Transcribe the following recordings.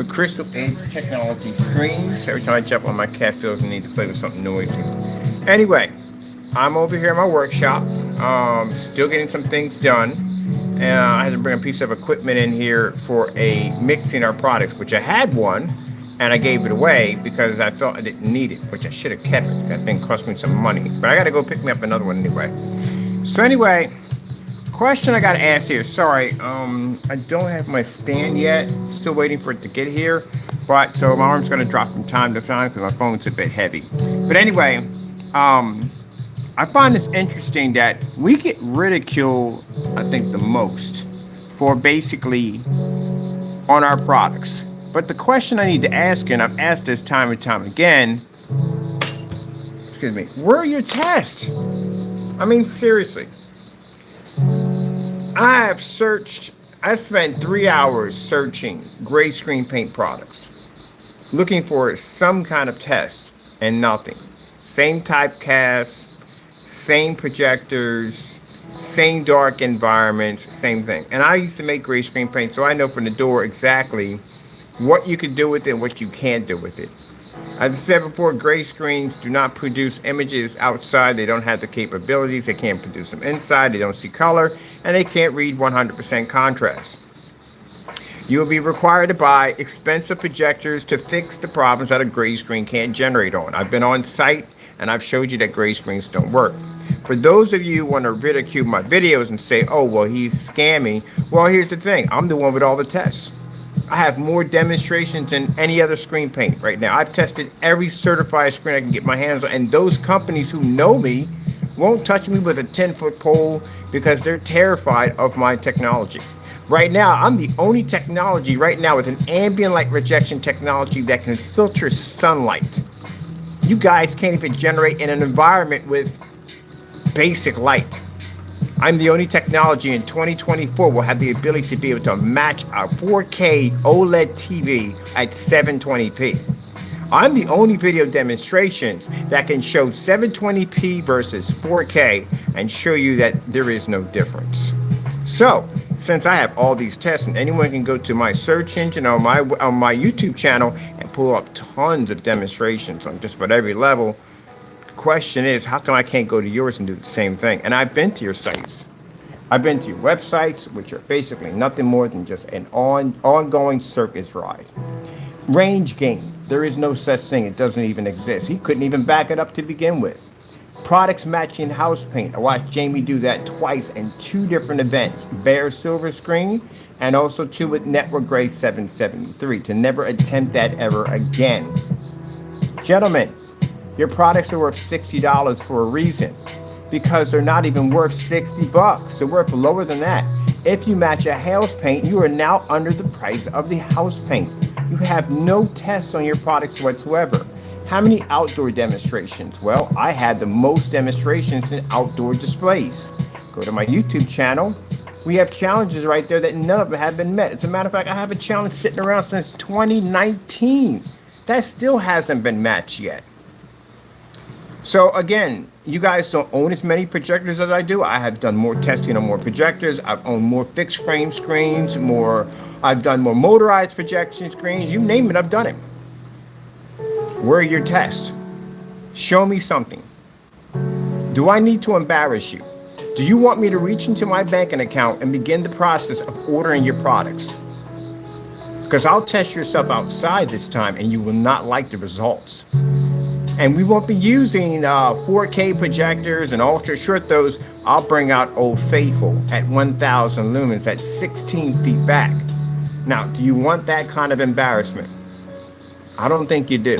Crystal Edge Technology screens. Every time I jump on, my cat feels the need to play with something noisy. Anyway, I'm over here in my workshop, still getting some things done. I had to bring a piece of equipment in here for mixing our products, which I had one, and I gave it away because I felt I didn't need it, which I should have kept it. That thing cost me some money, but I got to go pick me up another one anyway. So anyway, question I got to ask here. Sorry, I don't have my stand yet. Still waiting for it to get here, but so my arm's gonna drop from time to time because my phone's a bit heavy. But anyway, I find this interesting that we get ridiculed, I think, the most for basically on our products. But the question I need to ask, and I've asked this time and time again, excuse me, where are your tests? I mean, seriously. I spent 3 hours searching gray screen paint products, looking for some kind of test, and nothing. Same typecast, same projectors, same dark environments, same thing. And I used to make gray screen paint, so I know from the door exactly what you can do with it and what you can't do with it. As I said before, gray screens do not produce images outside. They don't have the capabilities. They can't produce them inside. They don't see color, and they can't read 100% contrast. You will be required to buy expensive projectors to fix the problems that a gray screen can't generate on. I've been on site, and I've showed you that gray screens don't work. For those of you who want to ridicule my videos and say, oh, well, he's scamming, well, here's the thing. I'm the one with all the tests. I have more demonstrations than any other screen paint right now. I've tested every certified screen I can get my hands on, and those companies who know me won't touch me with a 10-foot pole because they're terrified of my technology. Right now, I'm the only technology right now with an ambient light rejection technology that can filter sunlight. You guys can't even generate in an environment with basic light. I'm the only technology in 2024 will have the ability to be able to match a 4K OLED TV at 720p. I'm the only video demonstrations that can show 720p versus 4K and show you that there is no difference. So, since I have all these tests, and anyone can go to my search engine on my YouTube channel and pull up tons of demonstrations on just about every level. Question is, how come I can't go to yours and do the same thing? And I've been to your sites. I've been to your websites, which are basically nothing more than just an ongoing circus ride. Range gain. There is no such thing. It doesn't even exist. He couldn't even back it up to begin with. Products matching house paint. I watched Jamie do that twice in 2 different events. Bare silver screen and also 2 with network gray 773. To never attempt that ever again. Gentlemen, your products are worth $60 for a reason, because they're not even worth $60. They're worth lower than that. If you match a house paint, you are now under the price of the house paint. You have no tests on your products whatsoever. How many outdoor demonstrations? Well, I had the most demonstrations in outdoor displays. Go to my YouTube channel. We have challenges right there that none of them have been met. As a matter of fact, I have a challenge sitting around since 2019. That still hasn't been matched yet. So again, you guys don't own as many projectors as I do. I have done more testing on more projectors. I've owned more fixed frame screens, I've done more motorized projection screens. You name it, I've done it. Where are your tests? Show me something. Do I need to embarrass you? Do you want me to reach into my banking account and begin the process of ordering your products? Because I'll test your stuff outside this time and you will not like the results. And we won't be using 4K projectors and ultra short those. I'll bring out Old Faithful at 1000 lumens at 16 feet back. Now, do you want that kind of embarrassment? I don't think you do.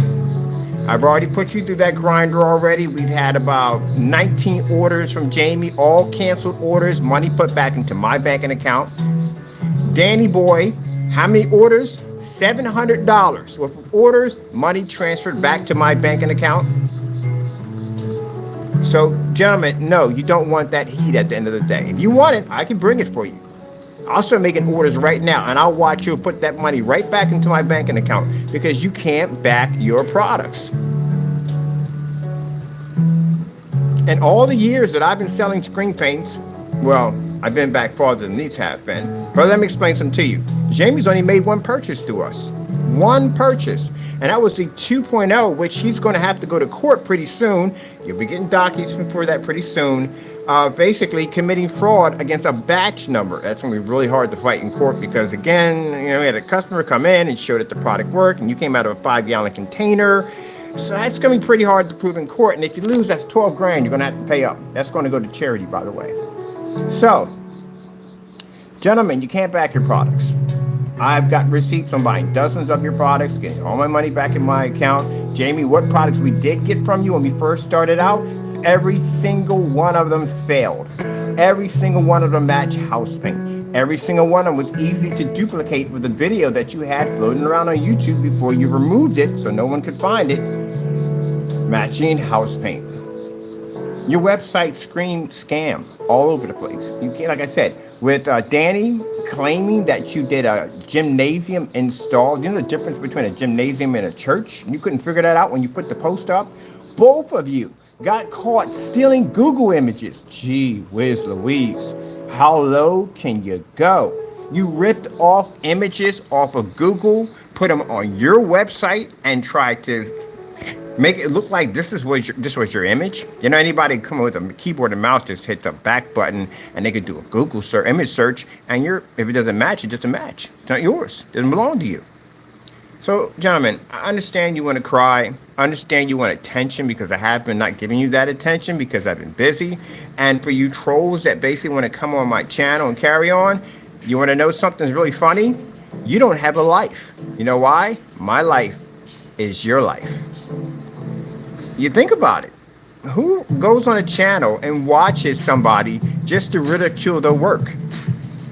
I've already put you through that grinder already. We've had about 19 orders from Jamie, all canceled orders, money put back into my banking account. Danny Boy, how many orders? $700 worth of orders, money transferred back to my banking account. So, gentlemen, no, you don't want that heat at the end of the day. If you want it, I can bring it for you. I'll start making orders right now, and I'll watch you put that money right back into my banking account because you can't back your products. And all the years that I've been selling screen paints, well, I've been back farther than these have been. But let me explain something to you. Jamie's only made one purchase through us. One purchase. And that was the 2.0, which he's going to have to go to court pretty soon. You'll be getting documents for that pretty soon. Basically committing fraud against a batch number. That's going to be really hard to fight in court because, again, we had a customer come in and show that the product worked, and you came out of a 5-gallon container. So that's going to be pretty hard to prove in court. And if you lose, that's 12 grand you're going to have to pay up. That's going to go to charity, by the way. So, gentlemen, you can't back your products. I've got receipts on buying dozens of your products, getting all my money back in my account. Jamie, what products we did get from you when we first started out, every single one of them failed. Every single one of them matched house paint. Every single one of them was easy to duplicate with the video that you had floating around on YouTube before you removed it so no one could find it. Matching house paint. Your website screamed scam all over the place. You can't, like I said, with Danny claiming that you did a gymnasium install. You know the difference between a gymnasium and a church? You couldn't figure that out when you put the post up. Both of you got caught stealing Google images. Gee whiz Louise, how low can you go? You ripped off images off of Google, put them on your website, and tried to make it look like this was your image. You know, anybody come with a keyboard and mouse just hit the back button and they could do a Google image search, and if it doesn't match, it doesn't match. It's not yours. It doesn't belong to you. So, gentlemen, I understand you want to cry. I understand you want attention because I have been not giving you that attention because I've been busy. And for you trolls that basically want to come on my channel and carry on, you want to know something's really funny? You don't have a life. You know why? My life is your life. You think about it. Who goes on a channel and watches somebody just to ridicule their work?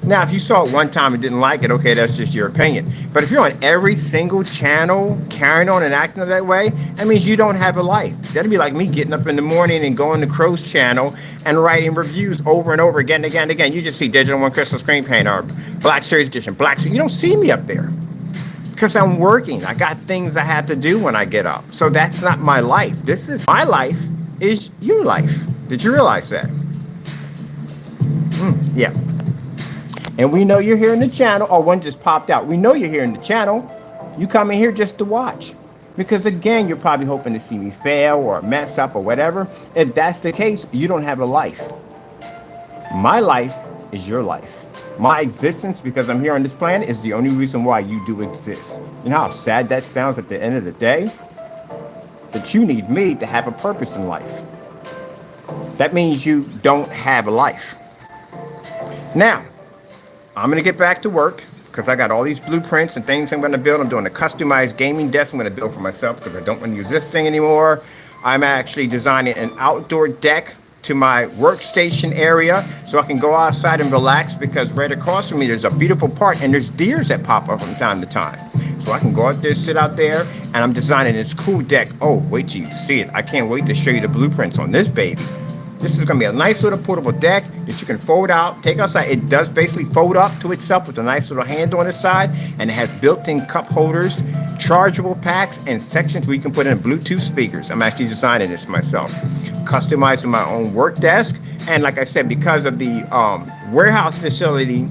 Now, if you saw it one time and didn't like it, okay, that's just your opinion. But if you're on every single channel carrying on and acting that way, that means you don't have a life. That'd be like me getting up in the morning and going to Crow's channel and writing reviews over and over again and again and again. You just see Digital One Crystal Screen Paint or Black Series Edition, Black Series. You don't see me up there because I'm working. I got things I have to do when I get up. So that's not my life. This is my life is your life. Did you realize that? Yeah. And we know you're here in the channel. Oh, one just popped out. We know you're here in the channel. You come in here just to watch. Because again, you're probably hoping to see me fail or mess up or whatever. If that's the case, you don't have a life. My life is your life. My existence, because I'm here on this planet, is the only reason why you do exist. You know how sad that sounds at the end of the day? That you need me to have a purpose in life. That means you don't have a life. Now, I'm going to get back to work because I got all these blueprints and things I'm going to build. I'm doing a customized gaming desk I'm going to build for myself because I don't want to use this thing anymore. I'm actually designing an outdoor deck to my workstation area so I can go outside and relax because right across from me there's a beautiful park and there's deers that pop up from time to time. So I can go out there, sit out there, and I'm designing this cool deck. Oh, wait till you see it. I can't wait to show you the blueprints on this baby. This is going to be a nice little portable deck that you can fold out, take outside. It does basically fold up to itself with a nice little handle on the side, and it has built-in cup holders, chargeable packs, and sections where you can put in Bluetooth speakers. I'm actually designing this myself, customizing my own work desk. And like I said, because of the warehouse facility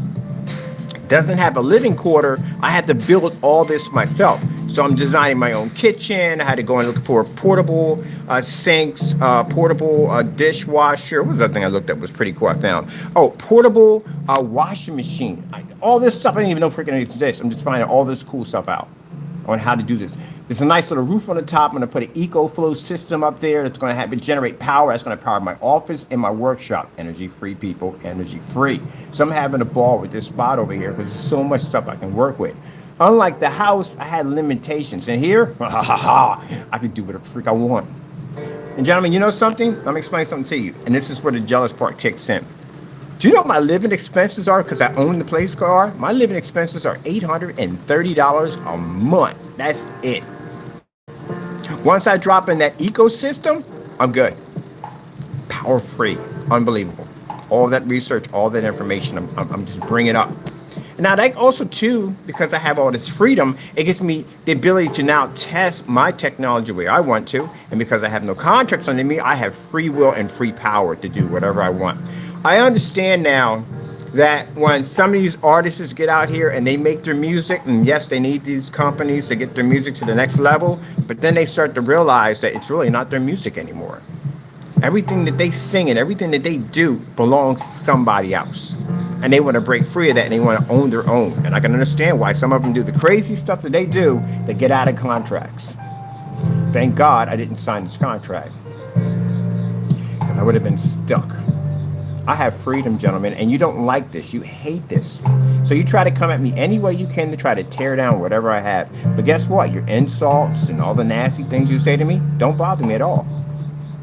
doesn't have a living quarter, I had to build all this myself. So I'm designing my own kitchen. I had to go and look for portable sinks, portable dishwasher. What was the other thing I looked up was pretty cool I found? Oh, portable washing machine. All this stuff I didn't even know freaking exists. I'm just finding all this cool stuff out on how to do this. There's a nice little roof on the top. I'm going to put an EcoFlow system up there that's going to have it generate power. That's going to power my office and my workshop. Energy free, people, energy free. So I'm having a ball with this spot over here because there's so much stuff I can work with. Unlike the house, I had limitations. And here, I can do whatever the freak I want. And gentlemen, you know something? Let me explain something to you. And this is where the jealous part kicks in. Do you know what my living expenses are? Because I own the place car. My living expenses are $830 a month. That's it. Once I drop in that ecosystem, I'm good. Power free. Unbelievable. All that research, all that information, I'm just bringing up. Now, that also, too, because I have all this freedom, it gives me the ability to now test my technology the way I want to. And because I have no contracts under me, I have free will and free power to do whatever I want. I understand now that when some of these artists get out here and they make their music, and yes, they need these companies to get their music to the next level, but then they start to realize that it's really not their music anymore. Everything that they sing and everything that they do belongs to somebody else. And they want to break free of that and they want to own their own. And I can understand why some of them do the crazy stuff that they do to get out of contracts. Thank God I didn't sign this contract, because I would have been stuck. I have freedom, gentlemen, and you don't like this. You hate this. So you try to come at me any way you can to try to tear down whatever I have. But guess what? Your insults and all the nasty things you say to me don't bother me at all,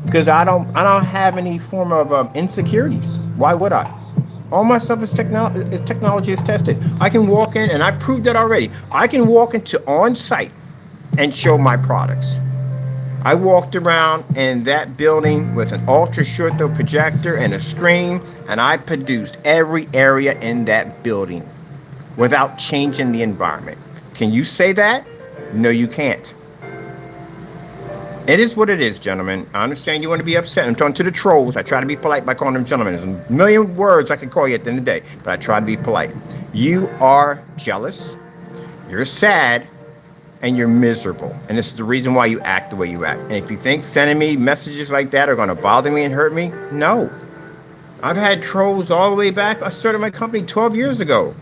because I don't have any form of insecurities. Why would I? All my stuff is technology is tested. I can walk in, and I proved that already. I can walk into on site and show my products. I walked around in that building with an ultra short throw projector and a screen, and I produced every area in that building without changing the environment. Can you say that? No, you can't. It is what it is, gentlemen. I understand you want to be upset. I'm talking to the trolls. I try to be polite by calling them gentlemen. There's a million words I could call you at the end of the day, but I try to be polite. You are jealous. You're sad. And you're miserable. And this is the reason why you act the way you act. And if you think sending me messages like that are going to bother me and hurt me, no. I've had trolls all the way back. I started my company 12 years ago.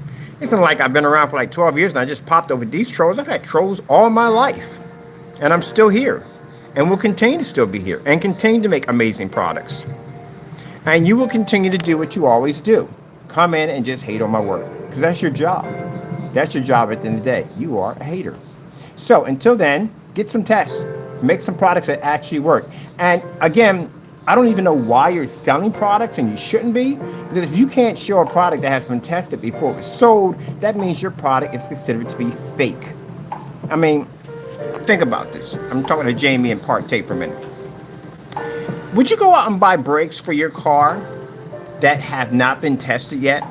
It's not like I've been around for like 12 years and I just popped over these trolls. I've had trolls all my life. And I'm still here. And will continue to still be here. And continue to make amazing products. And you will continue to do what you always do. Come in and just hate on my work. Because that's your job. That's your job at the end of the day. You are a hater. So until then, get some tests, make some products that actually work. And again, I don't even know why you're selling products, and you shouldn't be, because if you can't show a product that has been tested before it was sold, that means your product is considered to be fake. I mean, think about this. I'm talking to Jamie and Partake for a minute. Would you go out and buy brakes for your car that have not been tested yet?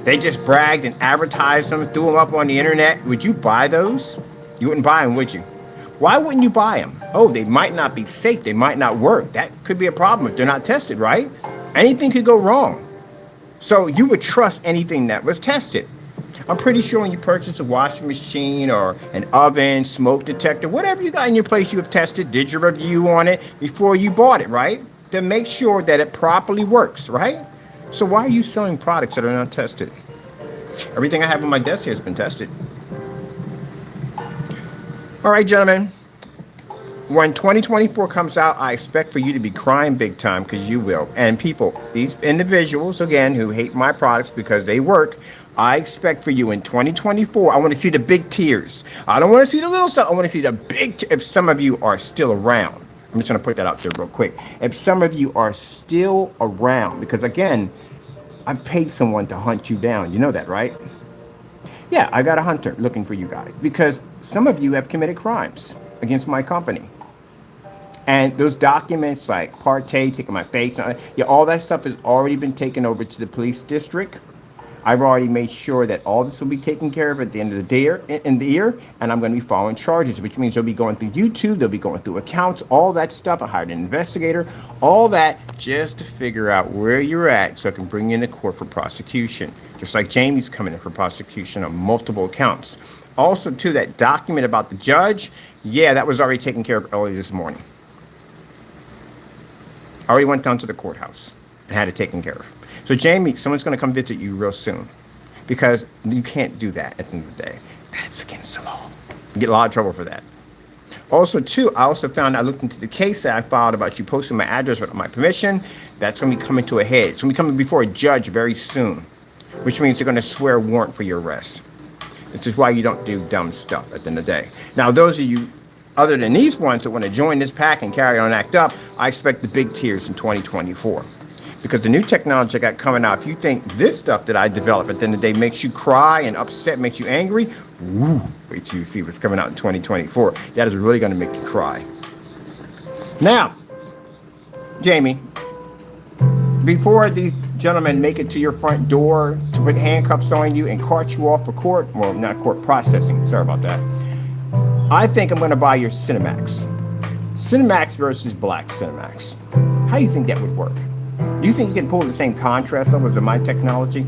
They just bragged and advertised them, threw them up on the internet. Would you buy those? You wouldn't buy them, would you? Why wouldn't you buy them? Oh, they might not be safe. They might not work. That could be a problem if they're not tested, right? Anything could go wrong. So you would trust anything that was tested. I'm pretty sure when you purchase a washing machine or an oven, smoke detector, whatever you got in your place, you have tested, did your review on it before you bought it, right? To make sure that it properly works, right? So why are you selling products that are not tested? Everything I have on my desk here has been tested. All right, gentlemen. When 2024 comes out, I expect for you to be crying big time, because you will. And people, these individuals, again, who hate my products because they work, I expect for you in 2024, I want to see the big tears. I don't want to see the little stuff. I want to see the big if some of you are still around. I'm just going to put that out there real quick. If some of you are still around, because again, I've paid someone to hunt you down. You know that, right? Yeah, I got a hunter looking for you guys, because some of you have committed crimes against my company. And those documents like Partay, taking my face, yeah, all that stuff has already been taken over to the police district. I've already made sure that all this will be taken care of at the end of the day, and I'm going to be following charges, which means they'll be going through YouTube, they'll be going through accounts, all that stuff. I hired an investigator, all that just to figure out where you're at so I can bring you into court for prosecution. Just like Jamie's coming in for prosecution on multiple accounts. Also, too, that document about the judge, yeah, that was already taken care of early this morning. I already went down to the courthouse and had it taken care of. So Jamie, someone's going to come visit you real soon, because you can't do that at the end of the day. That's against the law. You get a lot of trouble for that. Also, too, I looked into the case that I filed about you posting my address without my permission. That's going to be coming to a head. It's going to be coming before a judge very soon, which means they're going to swear a warrant for your arrest. This is why you don't do dumb stuff at the end of the day. Now, those of you, other than these ones that want to join this pack and carry on and act up, I expect the big tears in 2024. Because the new technology I got coming out, if you think this stuff that I developed at the end of the day makes you cry and upset, makes you angry, woo, wait till you see what's coming out in 2024. That is really going to make you cry. Now, Jamie, before these gentlemen make it to your front door to put handcuffs on you and cart you off for court, well, not court, processing, sorry about that, I think I'm going to buy your Cinemax. Cinemax versus Black Cinemax. How do you think that would work? Do you think you can pull the same contrast levels of my technology?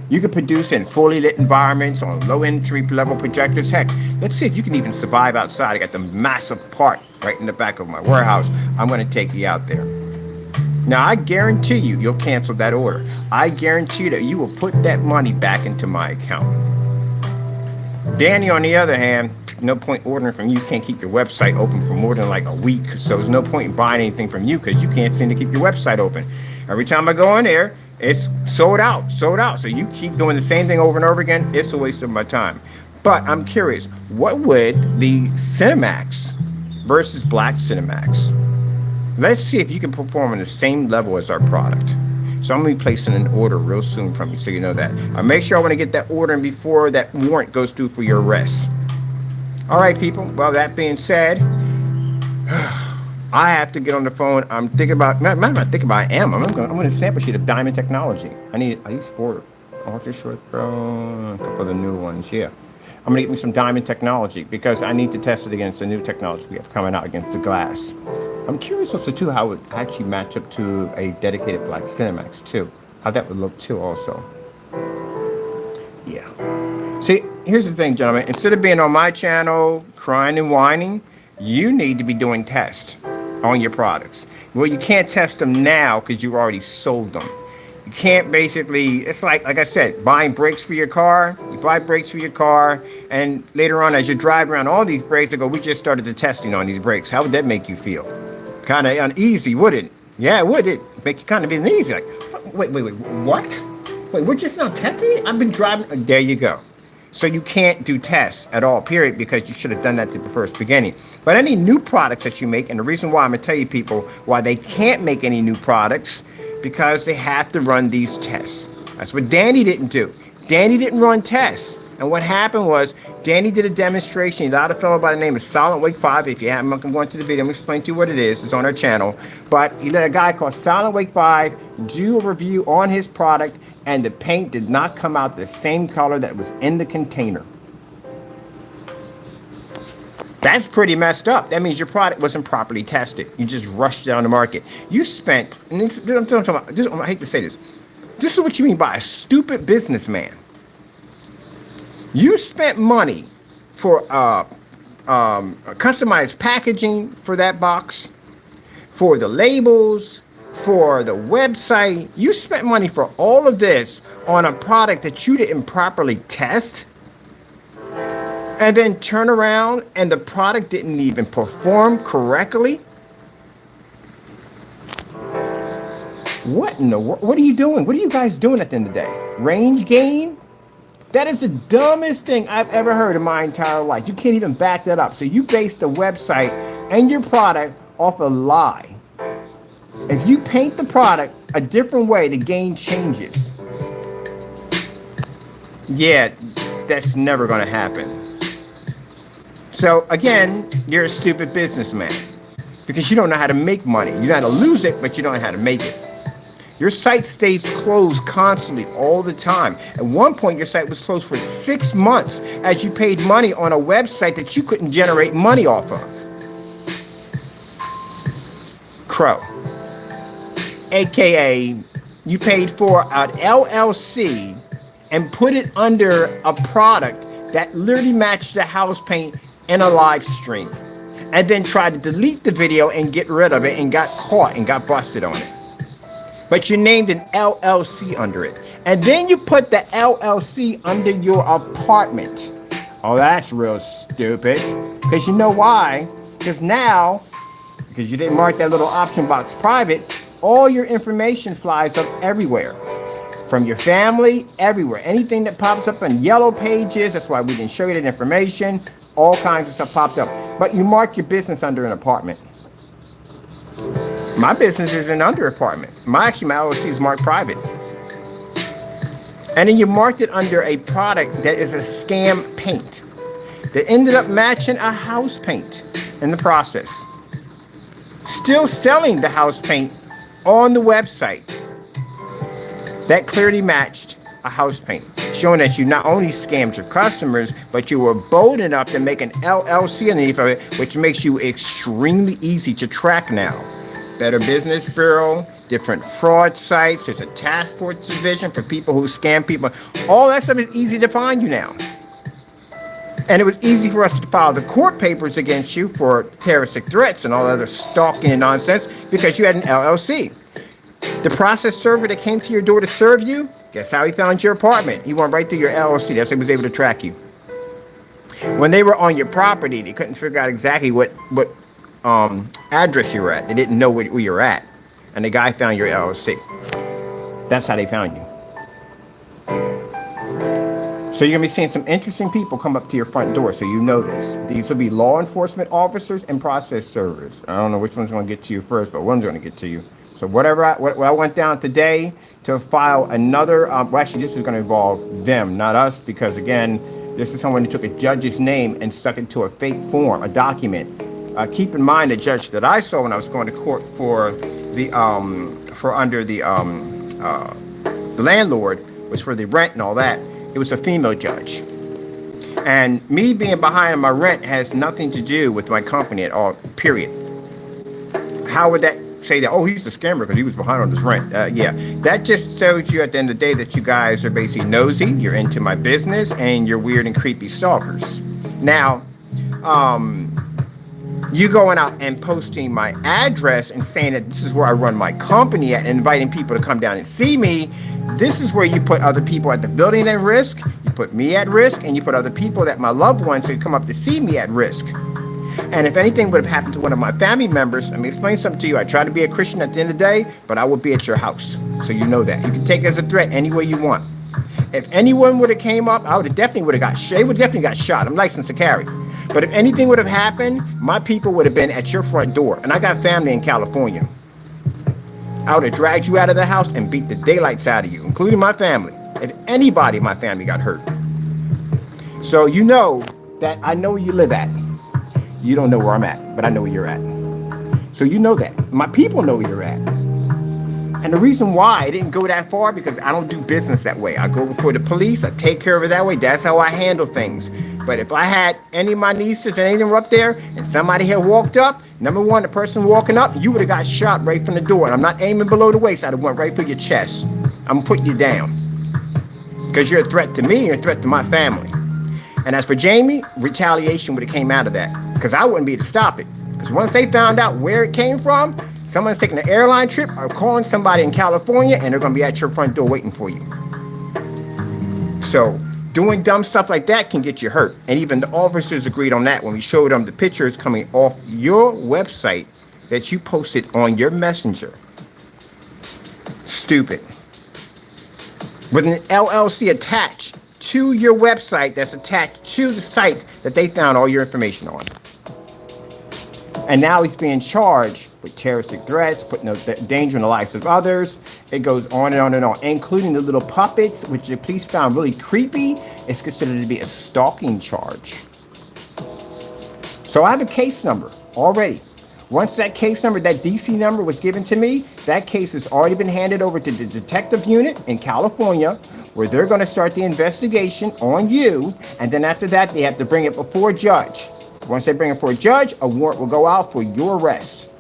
You can produce in fully lit environments on low entry level projectors. Heck, let's see if you can even survive outside. I got the massive part right in the back of my warehouse. I'm going to take you out there. Now, I guarantee you, you'll cancel that order. I guarantee that you will put that money back into my account. Danny, on the other hand, no point ordering from you. You can't keep your website open for more than like a week. So there's no point in buying anything from you because you can't seem to keep your website open. Every time I go in there, it's sold out, sold out. So you keep doing the same thing over and over again. It's a waste of my time. But I'm curious, what would the Cinemax versus Black Cinemax? Let's see if you can perform on the same level as our product. So I'm going to be placing an order real soon from you, so you know that. Make sure I want to get that order in before that warrant goes through for your arrest. All right, people. Well, that being said, I have to get on the phone. I'm thinking about, I'm going to sample sheet of Diamond Technology. I need at least 4 ultra short throw, a couple of the new ones. Yeah. I'm going to get me some Diamond Technology because I need to test it against the new technology we have coming out against the glass. I'm curious also too how it would actually match up to a dedicated Black Cinemax too. How that would look too also. Yeah. See, here's the thing, gentlemen. Instead of being on my channel crying and whining, you need to be doing tests on your products. Well, you can't test them now because you already sold them. You can't basically, it's like I said, buying brakes for your car. You buy brakes for your car, and later on, as you drive around all these brakes, they go, we just started the testing on these brakes. How would that make you feel? Kind of uneasy, wouldn't it? Yeah, would it? Make you kind of uneasy. Like, wait, what? Wait, we're just not testing it? I've been driving. There you go. So you can't do tests at all, period, because you should have done that at the first beginning. But any new products that you make, and the reason why I'm going to tell you people why they can't make any new products, because they have to run these tests. That's what Danny didn't do. Danny didn't run tests. And what happened was, Danny did a demonstration. He allowed a fellow by the name of Silent Wake 5. If you haven't, I'm going to the video. I'm going to explain to you what it is. It's on our channel. But he let a guy called Silent Wake 5 do a review on his product, and the paint did not come out the same color that was in the container. That's pretty messed up. That means your product wasn't properly tested. You just rushed it on the market. You spent, and this, I'm talking about, this, I hate to say this. This is what you mean by a stupid businessman. You spent money for customized packaging for that box, for the labels, for the website. You spent money for all of this on a product that you didn't properly test, and then turn around and the product didn't even perform correctly. What in the world? What are you doing? What are you guys doing at the end of the day? Range gain? That is the dumbest thing I've ever heard in my entire life. You can't even back that up. So you base the website and your product off a lie. If you paint the product a different way, the game changes. Yeah, that's never going to happen. So again, you're a stupid businessman because you don't know how to make money. You know how to lose it, but you don't know how to make it. Your site stays closed constantly all the time. At one point, your site was closed for 6 months as you paid money on a website that you couldn't generate money off of. Crow. AKA, you paid for an LLC and put it under a product that literally matched the house paint in a live stream. And then tried to delete the video and get rid of it and got caught and got busted on it. But you named an LLC under it. And then you put the LLC under your apartment. Oh, that's real stupid. Because you know why? Because now, because you didn't mark that little option box private, all your information flies up everywhere. From your family, everywhere. Anything that pops up in yellow pages, that's why we didn't show you that information. All kinds of stuff popped up. But you mark your business under an apartment. My business is an under apartment. My LLC is marked private. And then you marked it under a product that is a scam paint that ended up matching a house paint in the process. Still selling the house paint on the website that clearly matched a house paint, showing that you not only scammed your customers, but you were bold enough to make an LLC underneath of it, which makes you extremely easy to track now. Better Business Bureau, different fraud sites. There's a task force division for people who scam people. All that stuff is easy to find you now. And it was easy for us to file the court papers against you for terroristic threats and all other stalking and nonsense because you had an LLC. The process server that came to your door to serve you, guess how he found your apartment? He went right through your LLC. That's how he was able to track you. When they were on your property, they couldn't figure out exactly what address you were at. They didn't know where you were at. And the guy found your LLC. That's how they found you. So you're going to be seeing some interesting people come up to your front door, so you know this. These will be law enforcement officers and process servers. I don't know which one's going to get to you first, but one's going to get to you. So what I went down today to file another, well, actually, this is going to involve them, not us, because, again, this is someone who took a judge's name and stuck it to a fake form, a document. Keep in mind, the judge that I saw when I was going to court for the landlord was for the rent and all that. It was a female judge. And me being behind on my rent has nothing to do with my company at all, period. How would that say that, oh, he's a scammer because he was behind on his rent? Yeah, that just shows you at the end of the day that you guys are basically nosy, you're into my business, and you're weird and creepy stalkers. Now, you going out and posting my address and saying that this is where I run my company at and inviting people to come down and see me, this is where you put other people at the building at risk, you put me at risk, and you put other people that my loved ones who come up to see me at risk. And if anything would have happened to one of my family members, let me explain something to you. I try to be a Christian at the end of the day, but I will be at your house. So you know that. You can take it as a threat any way you want. If anyone would have came up, they would definitely got shot. I'm licensed to carry. But if anything would have happened, my people would have been at your front door. And I got family in California. I would have dragged you out of the house and beat the daylights out of you, including my family. If anybody in my family got hurt. So you know that I know where you live at. You don't know where I'm at, but I know where you're at. So you know that. My people know where you're at. And the reason why I didn't go that far, because I don't do business that way. I go before the police. I take care of it that way. That's how I handle things. But if I had any of my nieces and anything were up there and somebody had walked up, number one, the person walking up, you would have got shot right from the door. And I'm not aiming below the waist. I'd have went right through your chest. I'm putting you down. Because you're a threat to me, you're a threat to my family. And as for Jamie, retaliation would have came out of that. Because I wouldn't be able to stop it. Because once they found out where it came from, someone's taking an airline trip or calling somebody in California, and they're going to be at your front door waiting for you. So doing dumb stuff like that can get you hurt. And even the officers agreed on that when we showed them the pictures coming off your website that you posted on your messenger. Stupid. With an LLC attached to your website that's attached to the site that they found all your information on. And now he's being charged with terroristic threats, putting danger in the lives of others. It goes on and on and on, including the little puppets, which the police found really creepy. It's considered to be a stalking charge. So I have a case number already. Once that case number, that DC number was given to me, that case has already been handed over to the detective unit in California, where they're going to start the investigation on you. And then after that, they have to bring it before a judge. Once they bring it for a judge, a warrant will go out for your arrest.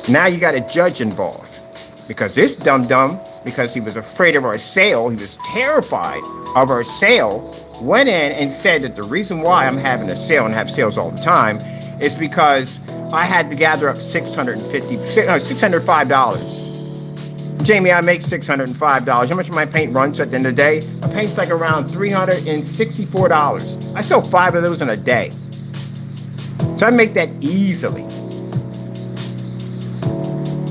Now you got a judge involved. Because this dum-dum, because he was afraid of our sale, he was terrified of our sale, went in and said that the reason why I'm having a sale and have sales all the time is because I had to gather up $605. Jamie, I make $605. How much of my paint runs at the end of the day? My paint's like around $364. I sell 5 of those in a day. So I make that easily.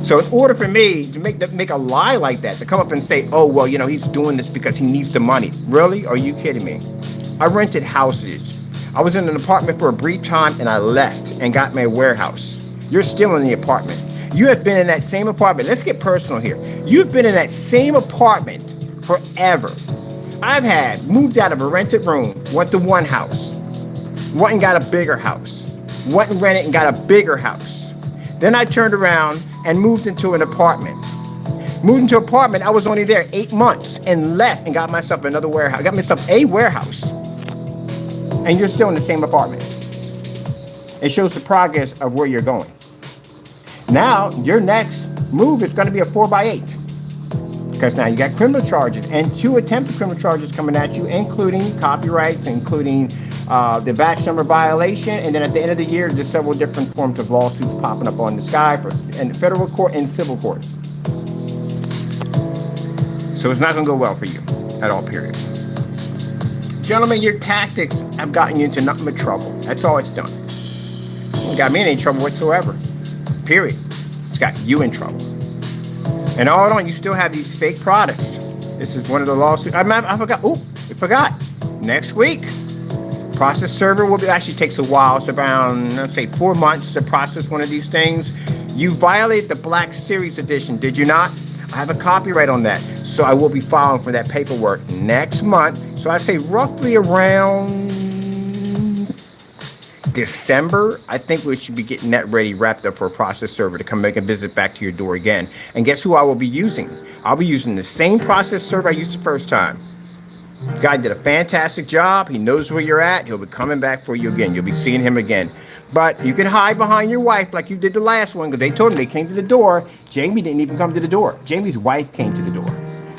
So in order for me to make a lie like that, to come up and say, oh, well, you know, he's doing this because he needs the money. Really? Are you kidding me? I rented houses. I was in an apartment for a brief time and I left and got my warehouse. You're still in the apartment. You have been in that same apartment. Let's get personal here. You've been in that same apartment forever. I've moved out of a rented room, went to one house, went and got a bigger house, went and rented and got a bigger house. Then I turned around and moved into an apartment. Moved into an apartment, I was only there 8 months and left and got myself another warehouse. I got myself a warehouse. And you're still in the same apartment. It shows the progress of where you're going. Now, your next move is going to be a 4x8. Because now you got criminal charges and 2 attempted criminal charges coming at you, including copyrights, including the batch number violation. And then at the end of the year, there's several different forms of lawsuits popping up on the sky in federal court and civil court. So it's not going to go well for you at all, period. Gentlemen, your tactics have gotten you into nothing but trouble. That's all it's done. It got me in any trouble whatsoever. Period. It's got you in trouble. And hold on, you still have these fake products. This is one of the lawsuits. I forgot. Oh, I forgot. Next week, process server will be, actually takes a while. It's around, let's say, 4 months to process one of these things. You violated the Black Series edition, did you not? I have a copyright on that. So I will be filing for that paperwork next month. So I say roughly around December, I think we should be getting that ready, wrapped up for a process server to come make a visit back to your door again. And guess who I will be using? I'll be using the same process server I used the first time. The guy did a fantastic job. He knows where you're at. He'll be coming back for you again. You'll be seeing him again. But you can hide behind your wife like you did the last one, because they told him they came to the door. Jamie didn't even come to the door. Jamie's wife came to the door.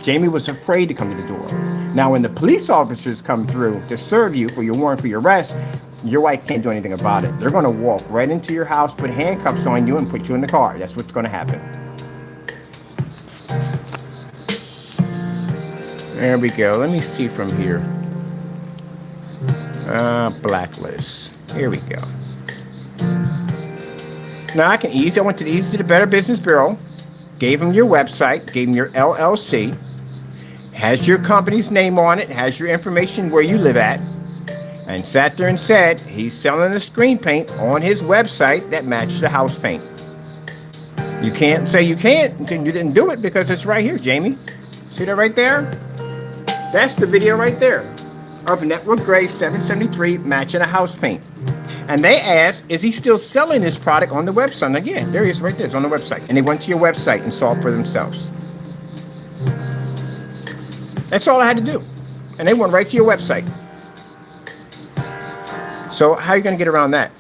Jamie was afraid to come to the door. Now, when the police officers come through to serve you for your warrant for your arrest, your wife can't do anything about it. They're going to walk right into your house, put handcuffs on you, and put you in the car. That's what's going to happen. There we go. Let me see from here. Blacklist. Here we go. Now I can I went to the Better Business Bureau, gave them your website, gave them your LLC, has your company's name on it, has your information where you live at, and sat there and said he's selling a screen paint on his website that matched the house paint. You can't say you can't until you didn't do it, because it's right here, Jamie. See that right there? That's the video right there of Network Gray 773 matching a house paint. And they asked, is he still selling this product on the website? And again, there he is right there. It's on the website. And they went to your website and saw it for themselves. That's all I had to do. And they went right to your website. So how are you going to get around that?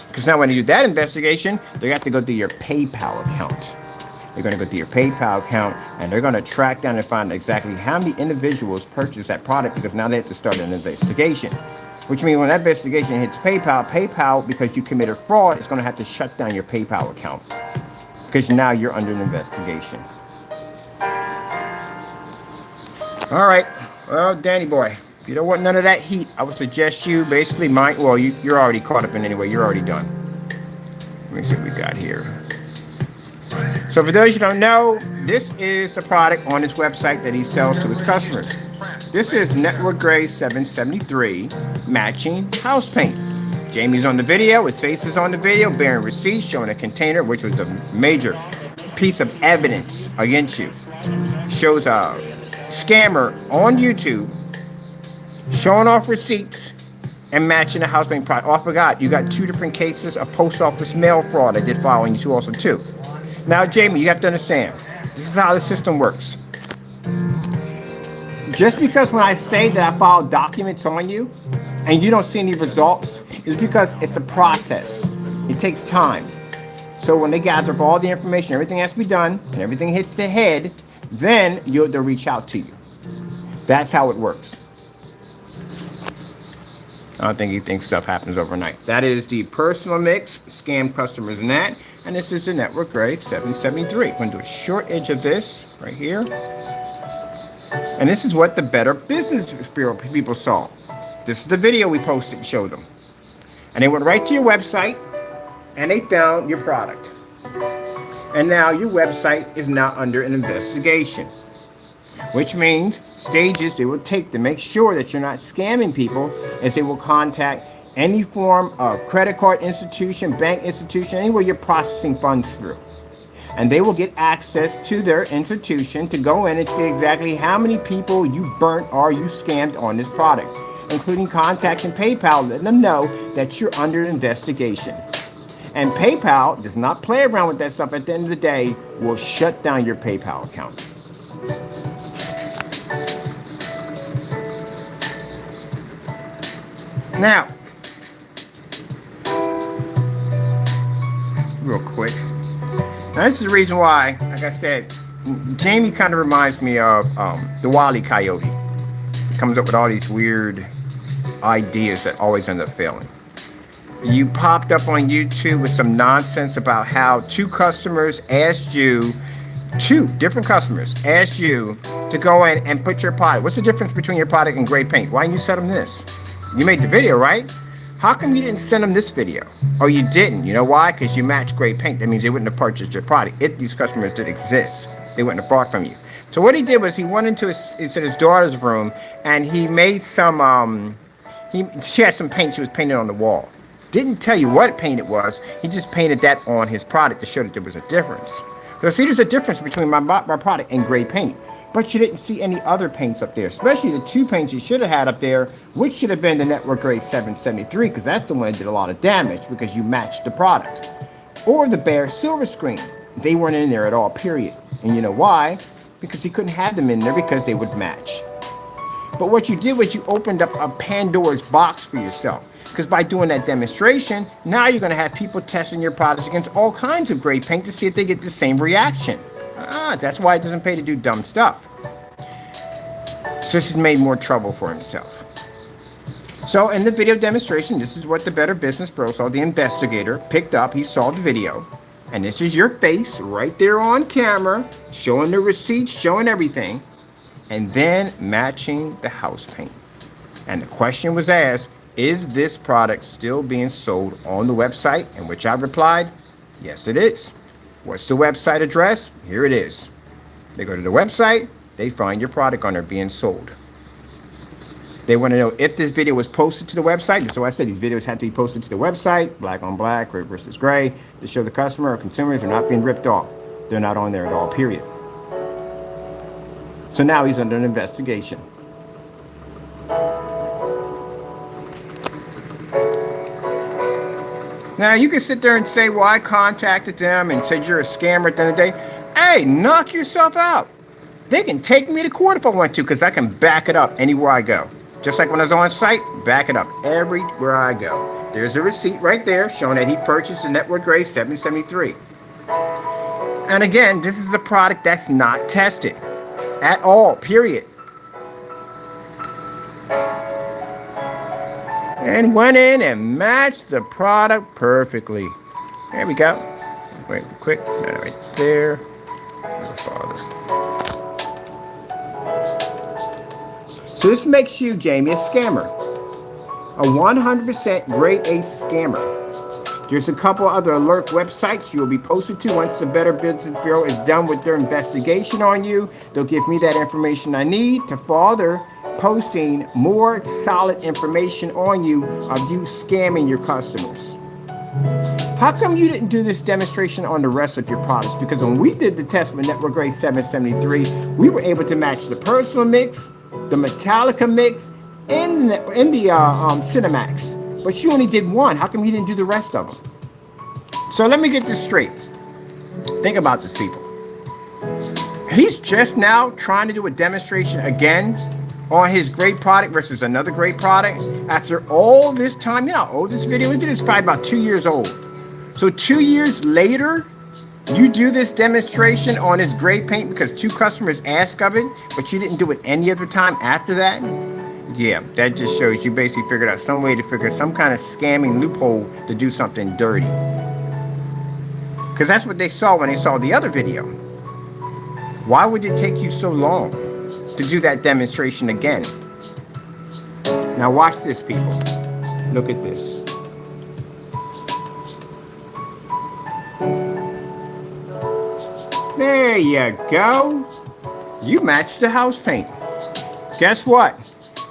Because now when they do that investigation, they have to go to your PayPal account. They're going to go to your PayPal account, and they're going to track down and find exactly how many individuals purchased that product, because now they have to start an investigation. Which means when that investigation hits PayPal, because you committed fraud, it's going to have to shut down your PayPal account, because now you're under an investigation. All right. Well, Danny boy, if you don't want none of that heat, I would suggest you basically you're already caught up in anyway. You're already done. Let me see what we got here. So for those you don't know, this is the product on his website that he sells to his customers. This is Network Gray 773 matching house paint. Jamie's on the video, his face is on the video, bearing receipts, showing a container, which was a major piece of evidence against you. Shows a scammer on YouTube showing off receipts and matching the house paint product. Oh, I forgot, you got 2 different cases of post office mail fraud I did file on you too also too. Now, Jamie, you have to understand, this is how the system works. Just because when I say that I file documents on you and you don't see any results, it's because it's a process. It takes time. So when they gather up all the information, everything has to be done, and everything hits the head, then they'll reach out to you. That's how it works. I don't think he thinks stuff happens overnight. That is the personal mix, scam customers and that. And this is the Network Gray 773. I'm going to do a short edge of this right here. And this is what the Better Business Bureau people saw. This is the video we posted and showed them. And they went right to your website and they found your product. And now your website is now under an investigation. Which means stages they will take to make sure that you're not scamming people, is they will contact any form of credit card institution, bank institution, anywhere you're processing funds through. And they will get access to their institution to go in and see exactly how many people you burnt or you scammed on this product, including contacting PayPal, letting them know that you're under investigation. And PayPal does not play around with that stuff. At the end of the day, will shut down your PayPal account. Now, real quick, Now, this is the reason why, like I said, Jamie kind of reminds me of the Wile E. Coyote. He comes up with all these weird ideas that always end up failing. You popped up on YouTube with some nonsense about how two different customers asked you to go in and put your product. What's the difference between your product and gray paint? Why didn't you send them this? You made the video, right? How come you didn't send them this video? Oh, you didn't. You know why? Because you match gray paint. That means they wouldn't have purchased your product. If these customers did exist, they wouldn't have bought from you. So what he did was he went into his daughter's room and he made some, she had some paint she was painting on the wall. Didn't tell you what paint it was. He just painted that on his product to show that there was a difference. So see, there's a difference between my product and gray paint. But you didn't see any other paints up there, especially the two paints you should have had up there, which should have been the Network Grade 773, because that's the one that did a lot of damage because you matched the product. Or the bare silver screen. They weren't in there at all, period. And you know why? Because he couldn't have them in there because they would match. But what you did was you opened up a Pandora's box for yourself. Because by doing that demonstration, now you're going to have people testing your products against all kinds of gray paint to see if they get the same reaction. That's why it doesn't pay to do dumb stuff. So this has made more trouble for himself. So in the video demonstration, this is what the Better Business Bro saw. The investigator picked up, he saw the video. And this is your face right there on camera, showing the receipts, showing everything. And then matching the house paint. And the question was asked, is this product still being sold on the website? In which I replied, yes, it is. What's the website address? Here it is. They go to the website, they find your product on there being sold. They want to know if this video was posted to the website. So I said these videos had to be posted to the website, black on black, gray versus gray, to show the customer or consumers are not being ripped off. They're not on there at all, period. So now he's under an investigation. Now, you can sit there and say, well, I contacted them and said you're a scammer at the end of the day. Hey, knock yourself out. They can take me to court if I want to because I can back it up anywhere I go. Just like when I was on site, back it up everywhere I go. There's a receipt right there showing that he purchased the Network Grade 773. And again, this is a product that's not tested at all, period. And went in and matched the product perfectly. There we go. Wait, quick. Right there. So this makes you, Jamie, a scammer. A 100% grade A scammer. There's a couple other alert websites you'll be posted to once the Better Business Bureau is done with their investigation on you. They'll give me that information I need to further posting more solid information on you of you scamming your customers. How come you didn't do this demonstration on the rest of your products? Because when we did the test with Network Grade 773, we were able to match the personal mix, the Metallica mix, and the Cinematics. But you only did one. How come you didn't do the rest of them? So let me get this straight. Think about this, people. He's just now trying to do a demonstration again on his great product versus another great product after all this time. You know how old this video is? It's probably about 2 years old. So 2 years later, you do this demonstration on his gray paint because two customers asked of it, but you didn't do it any other time after that? Yeah, that just shows you basically figured out some way to figure some kind of scamming loophole to do something dirty. Because that's what they saw when they saw the other video. Why would it take you so long to do that demonstration again? Now watch this, people. Look at this. There you go. You matched the house paint. Guess what?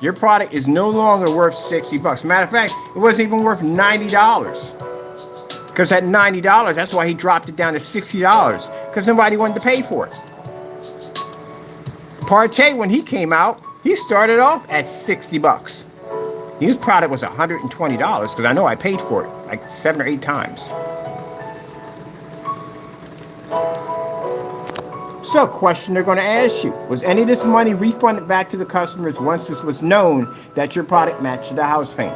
Your product is no longer worth 60 bucks. Matter of fact, it wasn't even worth $90. Because at $90, that's why he dropped it down to $60. Because nobody wanted to pay for it. Partey, when he came out, he started off at 60 bucks. His product was $120 because I know I paid for it like 7 or 8 times. So, question they're going to ask you, was any of this money refunded back to the customers once this was known that your product matched the house paint?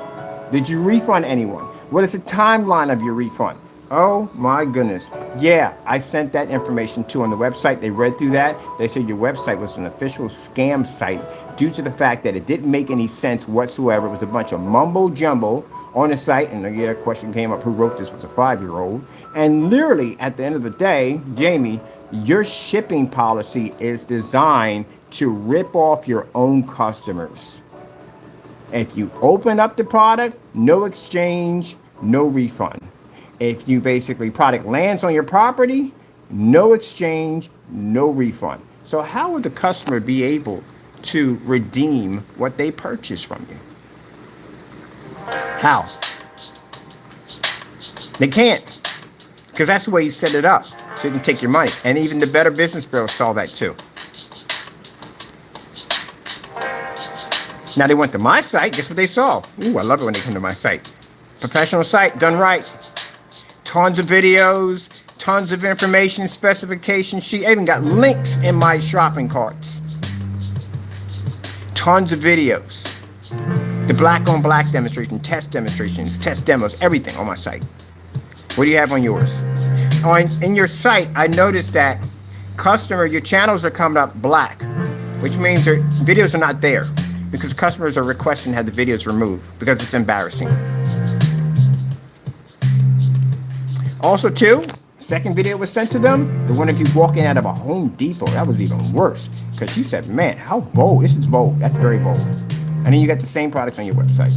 Did you refund anyone? What is the timeline of your refund? Oh my goodness. Yeah, I sent that information too on the website. They read through that. They said your website was an official scam site due to the fact that it didn't make any sense whatsoever. It was a bunch of mumbo jumbo on the site. And yeah, a question came up, who wrote this? Was a 5-year-old. And literally at the end of the day, Jamie, your shipping policy is designed to rip off your own customers. If you open up the product, no exchange, no refund. If you basically product lands on your property, no exchange, no refund. So how would the customer be able to redeem what they purchased from you? How? They can't, because that's the way you set it up, so you can take your money. And even the Better Business Bureau saw that too. Now they went to my site. Guess what they saw? Ooh, I love it when they come to my site. Professional site, done right. Tons of videos, tons of information, specification sheet. I even got links in my shopping carts. Tons of videos. The black on black demonstration, test demonstrations, test demos, everything on my site. What do you have on yours? In your site, I noticed that your channels are coming up black, which means their videos are not there, because customers are requesting to have the videos removed because it's embarrassing. Also, too, second video was sent to them, the one of you walking out of a Home Depot. That was even worse, because she said, man, how bold. This is bold. That's very bold. And then you got the same products on your website.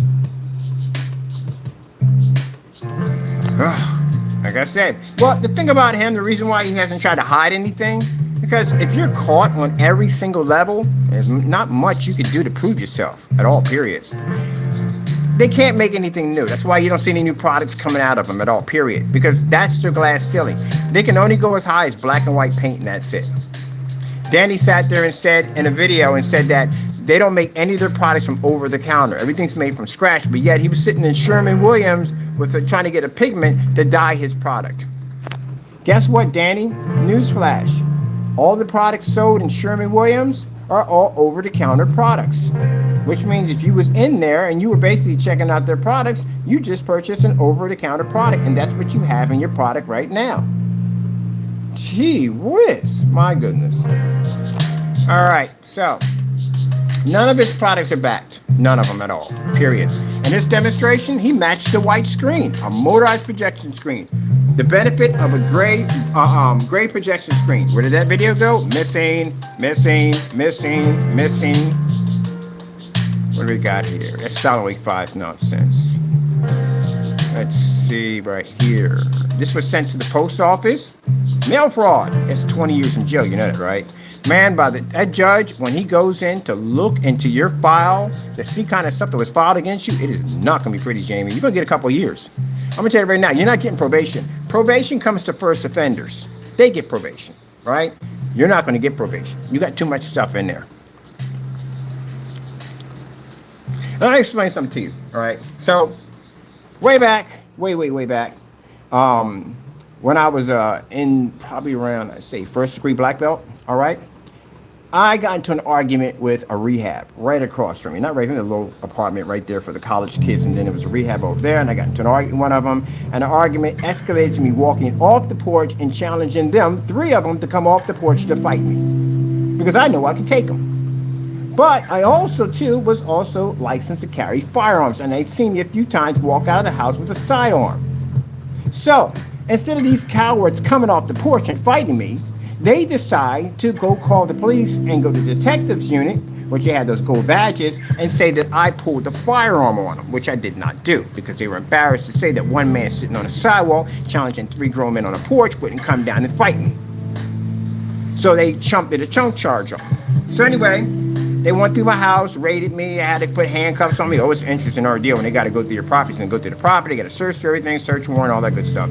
Like I said, well, the thing about him, the reason why he hasn't tried to hide anything, because if you're caught on every single level, there's not much you can do to prove yourself at all, period. They can't make anything new. That's why you don't see any new products coming out of them at all, period. Because that's their glass ceiling. They can only go as high as black and white paint, and that's it. Danny sat there and said in a video and said that they don't make any of their products from over the counter. Everything's made from scratch, but yet he was sitting in Sherwin-Williams trying to get a pigment to dye his product. Guess what, Danny? Newsflash. All the products sold in Sherwin-Williams are all over-the-counter products. Which means if you was in there and you were basically checking out their products, you just purchased an over-the-counter product, and that's what you have in your product right now. Gee whiz, my goodness. All right, so none of his products are backed. None of them at all, period. In this demonstration, he matched the white screen, a motorized projection screen. The benefit of a gray projection screen. Where did that video go? Missing, missing, missing, missing. What do we got here? That's Solid Week 5 nonsense. Let's see right here. This was sent to the post office. Mail fraud. It's 20 years in jail. You know that, right? Man, that judge, when he goes in to look into your file to see kind of stuff that was filed against you, it is not going to be pretty, Jamie. You're going to get a couple of years. I'm going to tell you right now, you're not getting probation. Probation comes to first offenders. They get probation, right? You're not going to get probation. You got too much stuff in there. Let me explain something to you, all right? So, way back, when I was in probably around, I'd say, first degree black belt, all right? I got into an argument with a rehab right across from me. Not right in the little apartment right there for the college kids, and then there was a rehab over there, and I got into an argument with one of them, and the argument escalated to me walking off the porch and challenging them, 3 of them, to come off the porch to fight me, because I know I could take them. But I also, too, was also licensed to carry firearms, and they've seen me a few times walk out of the house with a sidearm. So, instead of these cowards coming off the porch and fighting me, they decide to go call the police and go to the detectives unit, which they had those gold badges, and say that I pulled the firearm on them, which I did not do, because they were embarrassed to say that one man sitting on a sidewalk challenging 3 grown men on a porch wouldn't come down and fight me. So they did a chunk charge on me. So anyway, they went through my house, raided me. I had to put handcuffs on me. Oh, it's an interesting ordeal when they got to go through your property. They go through the property, got to search through everything, search warrant, all that good stuff.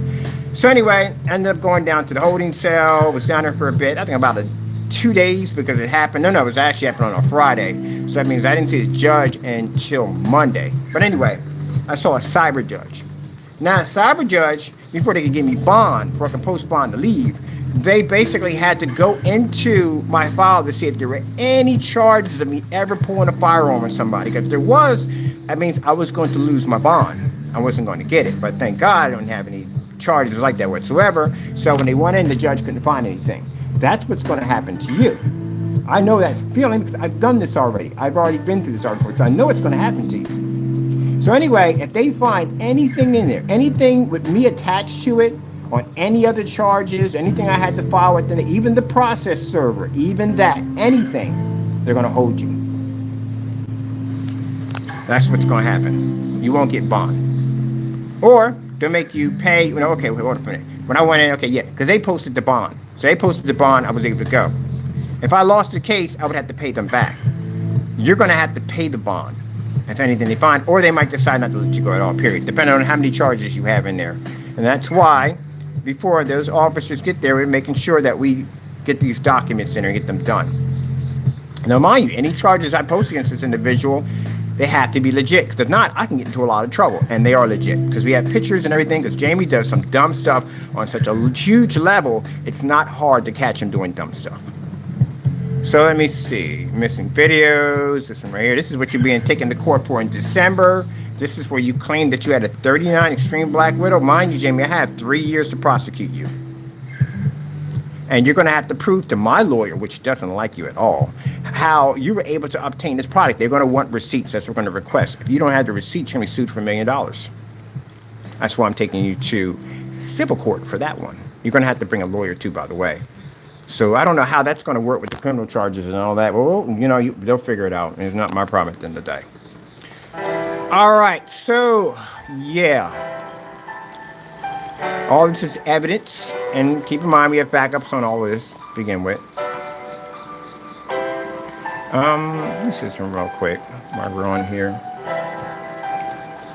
So anyway, I ended up going down to the holding cell. Was down there for a bit. I think about 2 days, because it happened. No, it was actually happened on a Friday. So that means I didn't see the judge until Monday. But anyway, I saw a cyber judge. Now, a cyber judge, before they could give me bond, before I could post bond to leave, they basically had to go into my file to see if there were any charges of me ever pulling a firearm on somebody. Because if there was, that means I was going to lose my bond. I wasn't going to get it. But thank God I don't have any charges like that whatsoever. So when they went in, the judge couldn't find anything. That's what's going to happen to you. I know that feeling because I've done this already. I've already been through this already before, so I know what's going to happen to you. So anyway, if they find anything in there, anything with me attached to it, on any other charges, anything I had to file with them, even the process server, even that, anything, they're going to hold you. That's what's going to happen. You won't get bond. Or they'll make you pay, you know, okay, wait, hold on a minute. When I went in, okay, yeah, because they posted the bond. So they posted the bond, I was able to go. If I lost the case, I would have to pay them back. You're going to have to pay the bond, if anything they find, or they might decide not to let you go at all, period, depending on how many charges you have in there. And that's why, before those officers get there, we're making sure that we get these documents in there and get them done. Now, mind you, any charges I post against this individual, they have to be legit, because if not, I can get into a lot of trouble, and they are legit, because we have pictures and everything, because Jamie does some dumb stuff on such a huge level, it's not hard to catch him doing dumb stuff. So let me see, missing videos, this one right here, this is what you're being taken to court for in December. This is where you claim that you had a 39 Extreme Black Widow. Mind you, Jamie, I have 3 years to prosecute you. And you're going to have to prove to my lawyer, which doesn't like you at all, how you were able to obtain this product. They're going to want receipts. That's what we're going to request. If you don't have the receipts, you're going to be sued for $1 million. That's why I'm taking you to civil court for that one. You're going to have to bring a lawyer too, by the way. So I don't know how that's going to work with the criminal charges and all that. Well, you know, they'll figure it out. It's not my problem at the end of the day. All right, so, yeah. All this is evidence, and keep in mind we have backups on all of this to begin with. This is real quick while we're on here.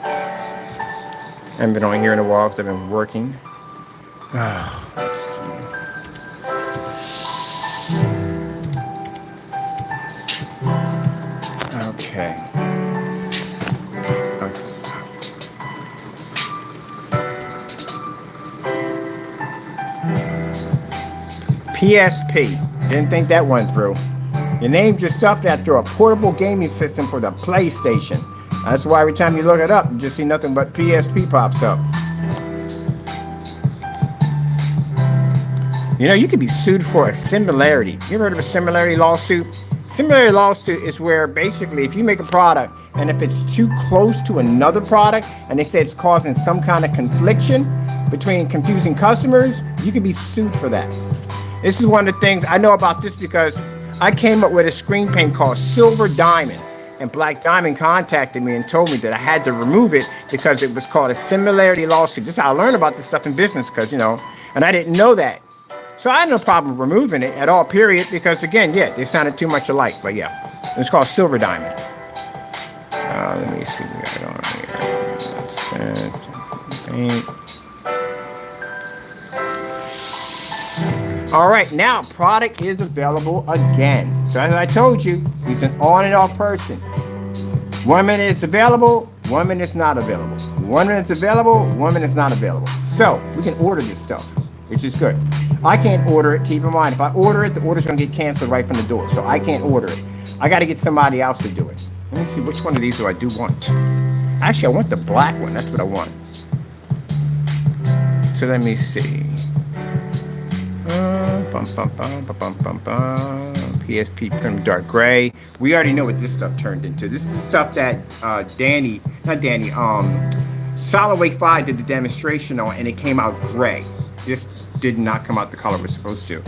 I haven't been on here in a while because I've been working. Let's see. Okay. PSP. Didn't think that went through. You named yourself after a portable gaming system for the PlayStation. That's why every time you look it up, you just see nothing but PSP pops up. You know, you could be sued for a similarity. You ever heard of a similarity lawsuit? Similarity lawsuit is where basically if you make a product and if it's too close to another product and they say it's causing some kind of confliction between confusing customers, you could be sued for that. This is one of the things I know about this because I came up with a screen paint called Silver Diamond, and Black Diamond contacted me and told me that I had to remove it because it was called a similarity lawsuit. This is how I learned about this stuff in business because, you know, and I didn't know that. So I had no problem removing it at all, period, because again, yeah, they sounded too much alike, but yeah, it's called Silver Diamond. Let me see, we got it on here. Paint. All right, now product is available again. So as I told you, he's an on and off person. 1 minute it's available, 1 minute it's not available. 1 minute it's available, 1 minute it's not available. So we can order this stuff, which is good. I can't order it. Keep in mind, if I order it, the order's gonna get canceled right from the door. So I can't order it. I got to get somebody else to do it. Let me see, which one of these do I do want? Actually, I want the black one. That's what I want. So let me see. PSP Prim Dark Gray. We already know what this stuff turned into. This is the stuff that Solid Wake 5 did the demonstration on, and it came out gray. This did not come out the color it was supposed to.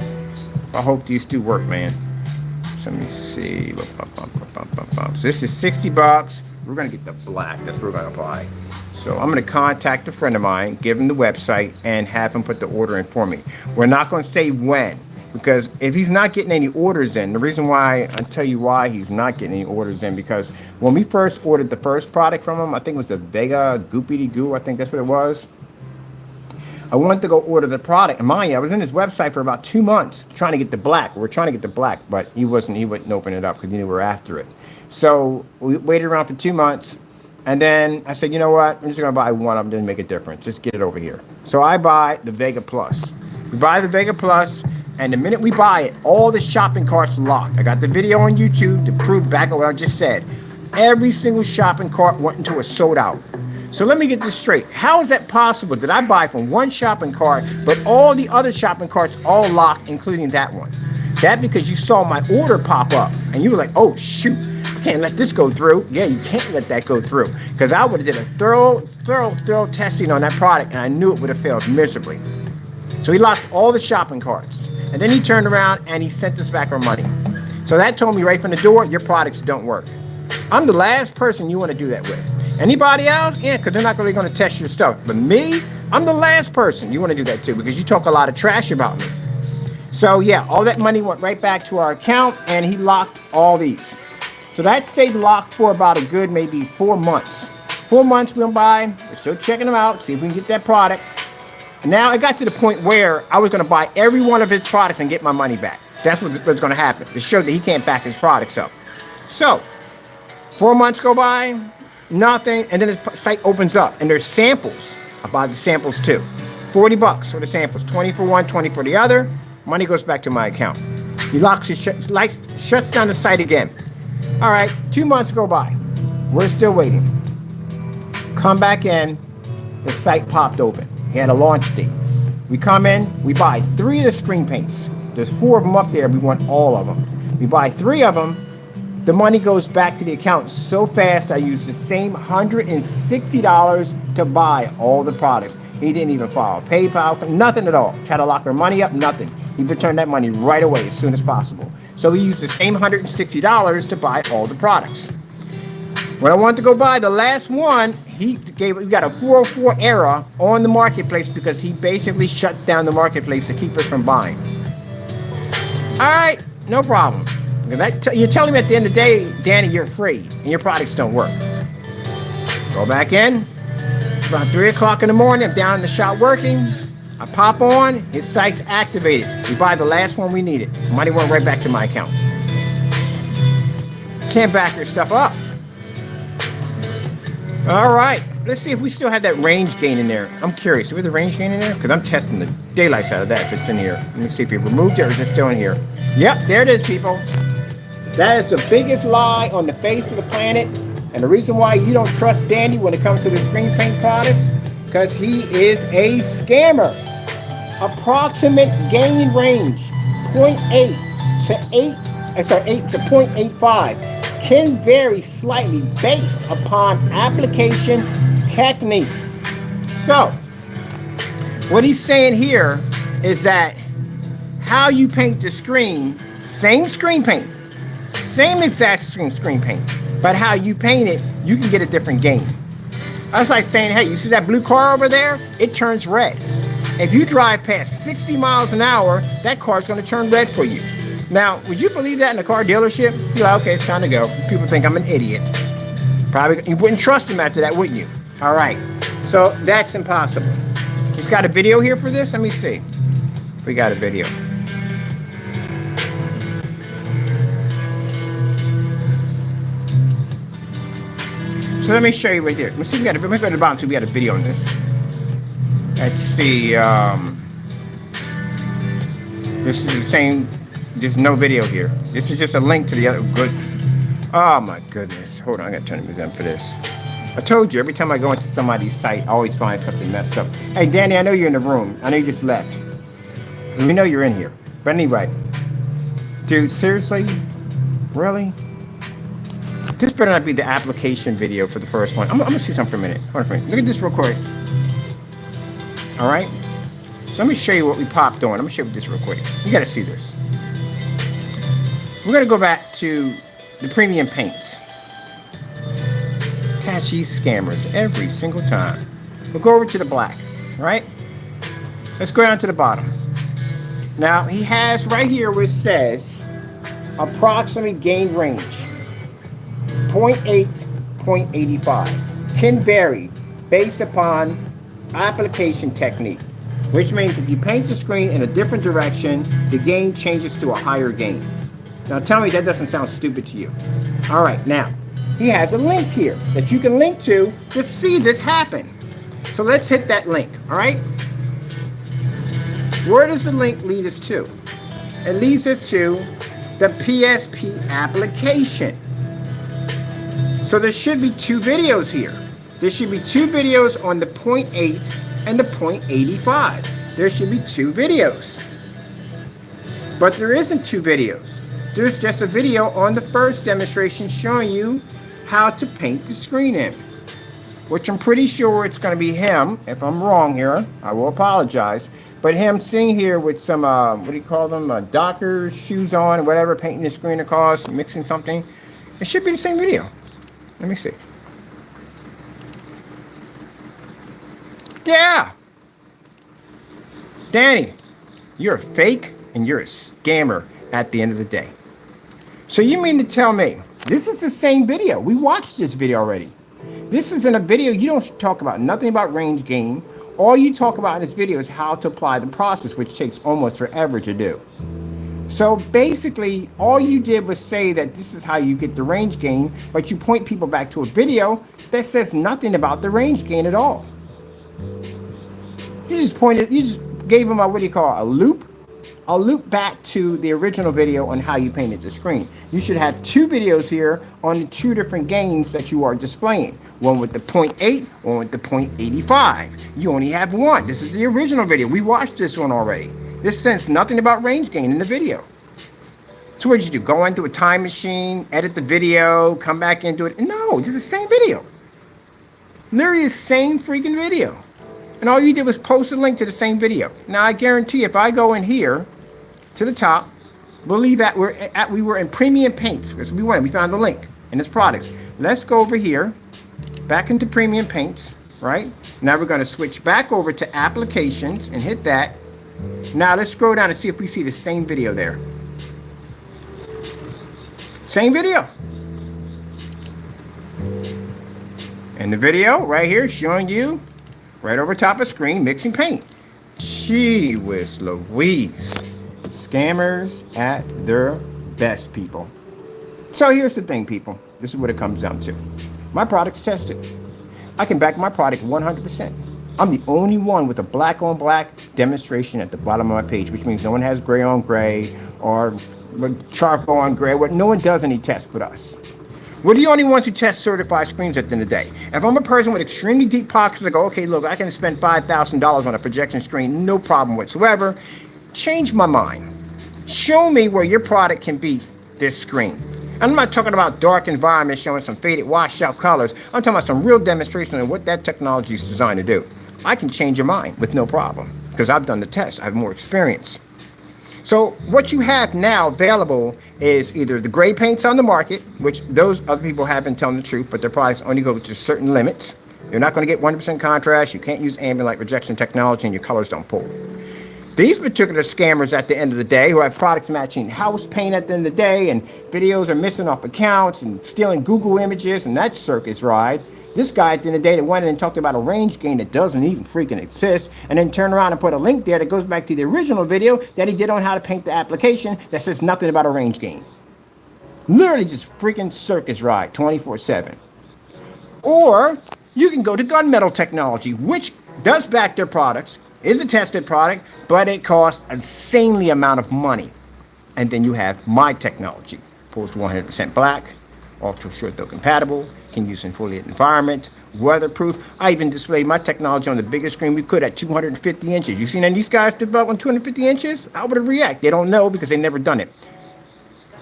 I hope these do work, man. So let me see. So this is $60. We're gonna get the black. That's what we're gonna apply. So I'm gonna contact a friend of mine, give him the website, and have him put the order in for me. We're not gonna say when, because if he's not getting any orders in, the reason why, I'll tell you why he's not getting any orders in, because when we first ordered the first product from him, I think it was the Vega Goopity Goo, I think that's what it was. I wanted to go order the product, and mind you, I was in his website for about 2 months trying to get the black. We're trying to get the black, but he wouldn't open it up because he knew we were after it. So we waited around for 2 months. And then I said, you know what? I'm just going to buy one of them. Didn't make a difference. Just get it over here. So I buy the Vega Plus. We buy the Vega Plus, and the minute we buy it, all the shopping carts locked. I got the video on YouTube to prove back what I just said. Every single shopping cart went into a sold out. So let me get this straight. How is that possible that I buy from one shopping cart, but all the other shopping carts all locked, including that one? That because you saw my order pop up and you were like, oh shoot, I can't let this go through. Yeah, you can't let that go through, because I would have did a thorough testing on that product and I knew it would have failed miserably. So he locked all the shopping carts, and then he turned around and he sent us back our money. So that told me right from the door, your products don't work. I'm the last person you want to do that with. Anybody else? Yeah, because they're not really going to test your stuff. But me, I'm the last person you want to do that to, because you talk a lot of trash about me. So yeah, all that money went right back to our account, and he locked all these. So that stayed locked for about a good maybe 4 months. 4 months went by. We're still checking them out, see if we can get that product. And now it got to the point where I was going to buy every one of his products and get my money back. That's what's going to happen. It showed that he can't back his products up. So 4 months go by, nothing, and then his site opens up, and there's samples. I buy the samples too. $40 for the samples, 20 for one, 20 for the other. Money goes back to my account. He shuts down the site again. All right, 2 months go by. We're still waiting. Come back in, the site popped open. He had a launch date. We come in, we buy 3 of the screen paints. There's 4 of them up there. We want all of them. We buy 3 of them. The money goes back to the account so fast, I used the same $160 to buy all the products. He didn't even file PayPal, nothing at all. Try to lock our money up, nothing. He returned that money right away as soon as possible. So we used the same $160 to buy all the products. When I wanted to go buy the last one, we got a 404 error on the marketplace, because he basically shut down the marketplace to keep us from buying. All right, no problem. You're telling me at the end of the day, Danny, you're free and your products don't work. Go back in. About 3 o'clock in the morning, I'm down in the shop working. I pop on, his site's activated. We buy the last one we needed. Money went right back to my account. Can't back your stuff up. All right, let's see if we still have that range gain in there. I'm curious, is there the range gain in there? Because I'm testing the daylights out of that if it's in here. Let me see if he removed it or is it still in here. Yep, there it is, people. That is the biggest lie on the face of the planet. And the reason why you don't trust Danny when it comes to the screen paint products, because he is a scammer. Approximate gain range, 0.8 to 8 to 0.85. Can vary slightly based upon application technique. So, what he's saying here is that how you paint the screen, same screen paint, same exact screen paint, but how you paint it, you can get a different gain. That's like saying, hey, you see that blue car over there? It turns red. If you drive past 60 miles an hour, that car's going to turn red for you. Now, would you believe that in a car dealership? You're like, okay, it's time to go. People think I'm an idiot. Probably, you wouldn't trust him after that, wouldn't you? All right, so that's impossible. He's got a video here for this? Let me see if we got a video. So let me show you right here. Let's see if we got a, let's go to the bottom, see if we got a video on this. Let's see. This is the same. There's no video here. This is just a link to the other good. Oh my goodness. Hold on, I gotta turn the music down for this. I told you, every time I go into somebody's site, I always find something messed up. Hey, Danny, I know you're in the room. I know you just left. We know you're in here. But anyway, dude, seriously? Really? This better not be the application video for the first one. I'm gonna see something for a minute. Hold on for a minute. Look at this real quick. All right? So let me show you what we popped on. I'm gonna show you this real quick. You gotta see this. We're gonna go back to the premium paints. Catch these scammers every single time. We'll go over to the black, right? Let's go down to the bottom. Now, he has right here where it says approximate gain range, 0.8, 0.85. Can vary based upon application technique, which means if you paint the screen in a different direction, the gain changes to a higher gain. Now, tell me that doesn't sound stupid to you. All right, now, he has a link here that you can link to see this happen. So let's hit that link, all right? Where does the link lead us to? It leads us to the PSP application. So there should be 2 videos here. There should be two videos on the 0.8 and the 0.85. There should be two videos. But there isn't two videos. There's just a video on the first demonstration showing you how to paint the screen in, which I'm pretty sure it's going to be him. If I'm wrong here, I will apologize. But him sitting here with some, what do you call them, Dockers, shoes on, whatever, painting the screen across, mixing something. It should be the same video. Let me see. Yeah! Danny, you're a fake and you're a scammer at the end of the day. So you mean to tell me, this is the same video. We watched this video already. This isn't a video, you don't talk about nothing about range gain. All you talk about in this video is how to apply the process, which takes almost forever to do. So basically, all you did was say that this is how you get the range gain, but you point people back to a video that says nothing about the range gain at all. You just gave them a, what do you call it, a loop back to the original video on how you painted the screen. You should have two videos here on the two different gains that you are displaying. One with the 0.8, one with the 0.85. You only have one. This is the original video. We watched this one already. This says nothing about range gain in the video. So what did you do? Go into a time machine, edit the video, come back into it? No, this is the same video. Literally the same freaking video. And all you did was post a link to the same video. Now I guarantee if I go in here to the top, believe that we were in premium paints because we found the link in this product. Let's go over here, back into premium paints, right? Now we're going to switch back over to applications and hit that. Now let's scroll down and see if we see the same video there. Same video. And the video right here showing you right over top of screen mixing paint. Gee whiz Louise. Scammers at their best, people. So here's the thing, people. This is what it comes down to. My product's tested. I can back my product 100%. I'm the only one with a black on black demonstration at the bottom of my page, which means no one has gray on gray or charcoal on gray. No one does any tests but us. We're the only ones who test certified screens at the end of the day. If I'm a person with extremely deep pockets, I go, okay, look, I can spend $5,000 on a projection screen, no problem whatsoever. Change my mind. Show me where your product can beat this screen. I'm not talking about dark environments showing some faded, washed out colors. I'm talking about some real demonstration of what that technology is designed to do. I can change your mind with no problem because I've done the test. I have more experience. So what you have now available is either the gray paints on the market, which those other people have been telling the truth, but their products only go to certain limits. You're not going to get 100% contrast. You can't use ambient light rejection technology and your colors don't pull. These particular scammers at the end of the day who have products matching house paint at the end of the day and videos are missing off accounts and stealing Google images and that circus ride. This guy at the end of the day that went in and talked about a range gain that doesn't even freaking exist and then turned around and put a link there that goes back to the original video that he did on how to paint the application that says nothing about a range gain. Literally just freaking circus ride 24/7. Or you can go to gunmetal technology, which does back their products, is a tested product, but it costs an insanely amount of money. And then you have my technology, pulls 100% black, ultra short though compatible, can use in fully lit environments, weatherproof. I even displayed my technology on the biggest screen we could at 250 inches. You seen any of these guys develop on 250 inches? How would it react? They don't know because they've never done it.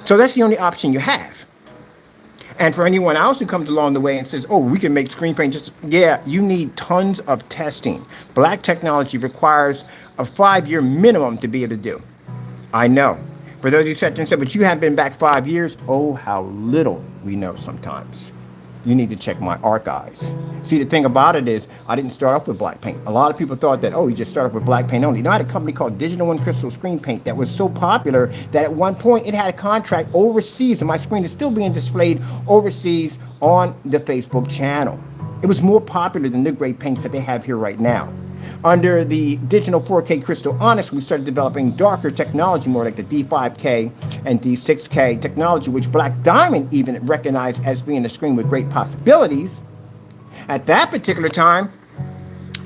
So that's the only option you have. And for anyone else who comes along the way and says, oh, we can make screen paint, yeah, you need tons of testing. Black technology requires a 5-year minimum to be able to do. I know. For those who sat there and said, but you haven't been back 5 years, oh, how little we know sometimes. You need to check my archives. See, the thing about it is, I didn't start off with black paint. A lot of people thought that, oh, you just start off with black paint only. You know, I had a company called Digital One Crystal Screen Paint that was so popular that at one point it had a contract overseas, and my screen is still being displayed overseas on the Facebook channel. It was more popular than the great paints that they have here right now. Under the digital 4K Crystal Onyx, we started developing darker technology, more like the D5K and D6K technology, which Black Diamond even recognized as being a screen with great possibilities. At that particular time,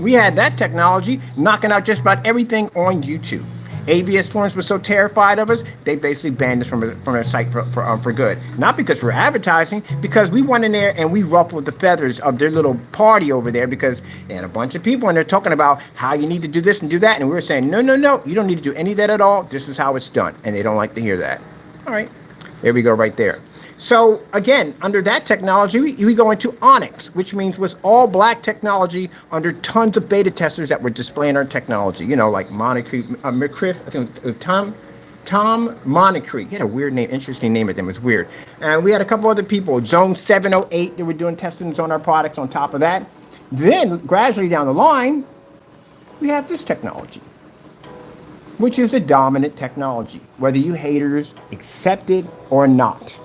we had that technology knocking out just about everything on YouTube. ABS Forums was so terrified of us, they basically banned us from their site for good. Not because we're advertising, because we went in there and we ruffled the feathers of their little party over there, because they had a bunch of people and they're talking about how you need to do this and do that, and we were saying, no, no, no, you don't need to do any of that at all. This is how it's done, and they don't like to hear that. All right, there we go right there. So again, under that technology, we go into Onyx, which means was all black technology under tons of beta testers that were displaying our technology. You know, like McCriff, I think it was Tom Moncrief. He had a weird name, interesting name. It was weird. And we had a couple other people, Zone 708, that were doing testings on our products on top of that. Then gradually down the line, we have this technology, which is a dominant technology, whether you haters accept it or not.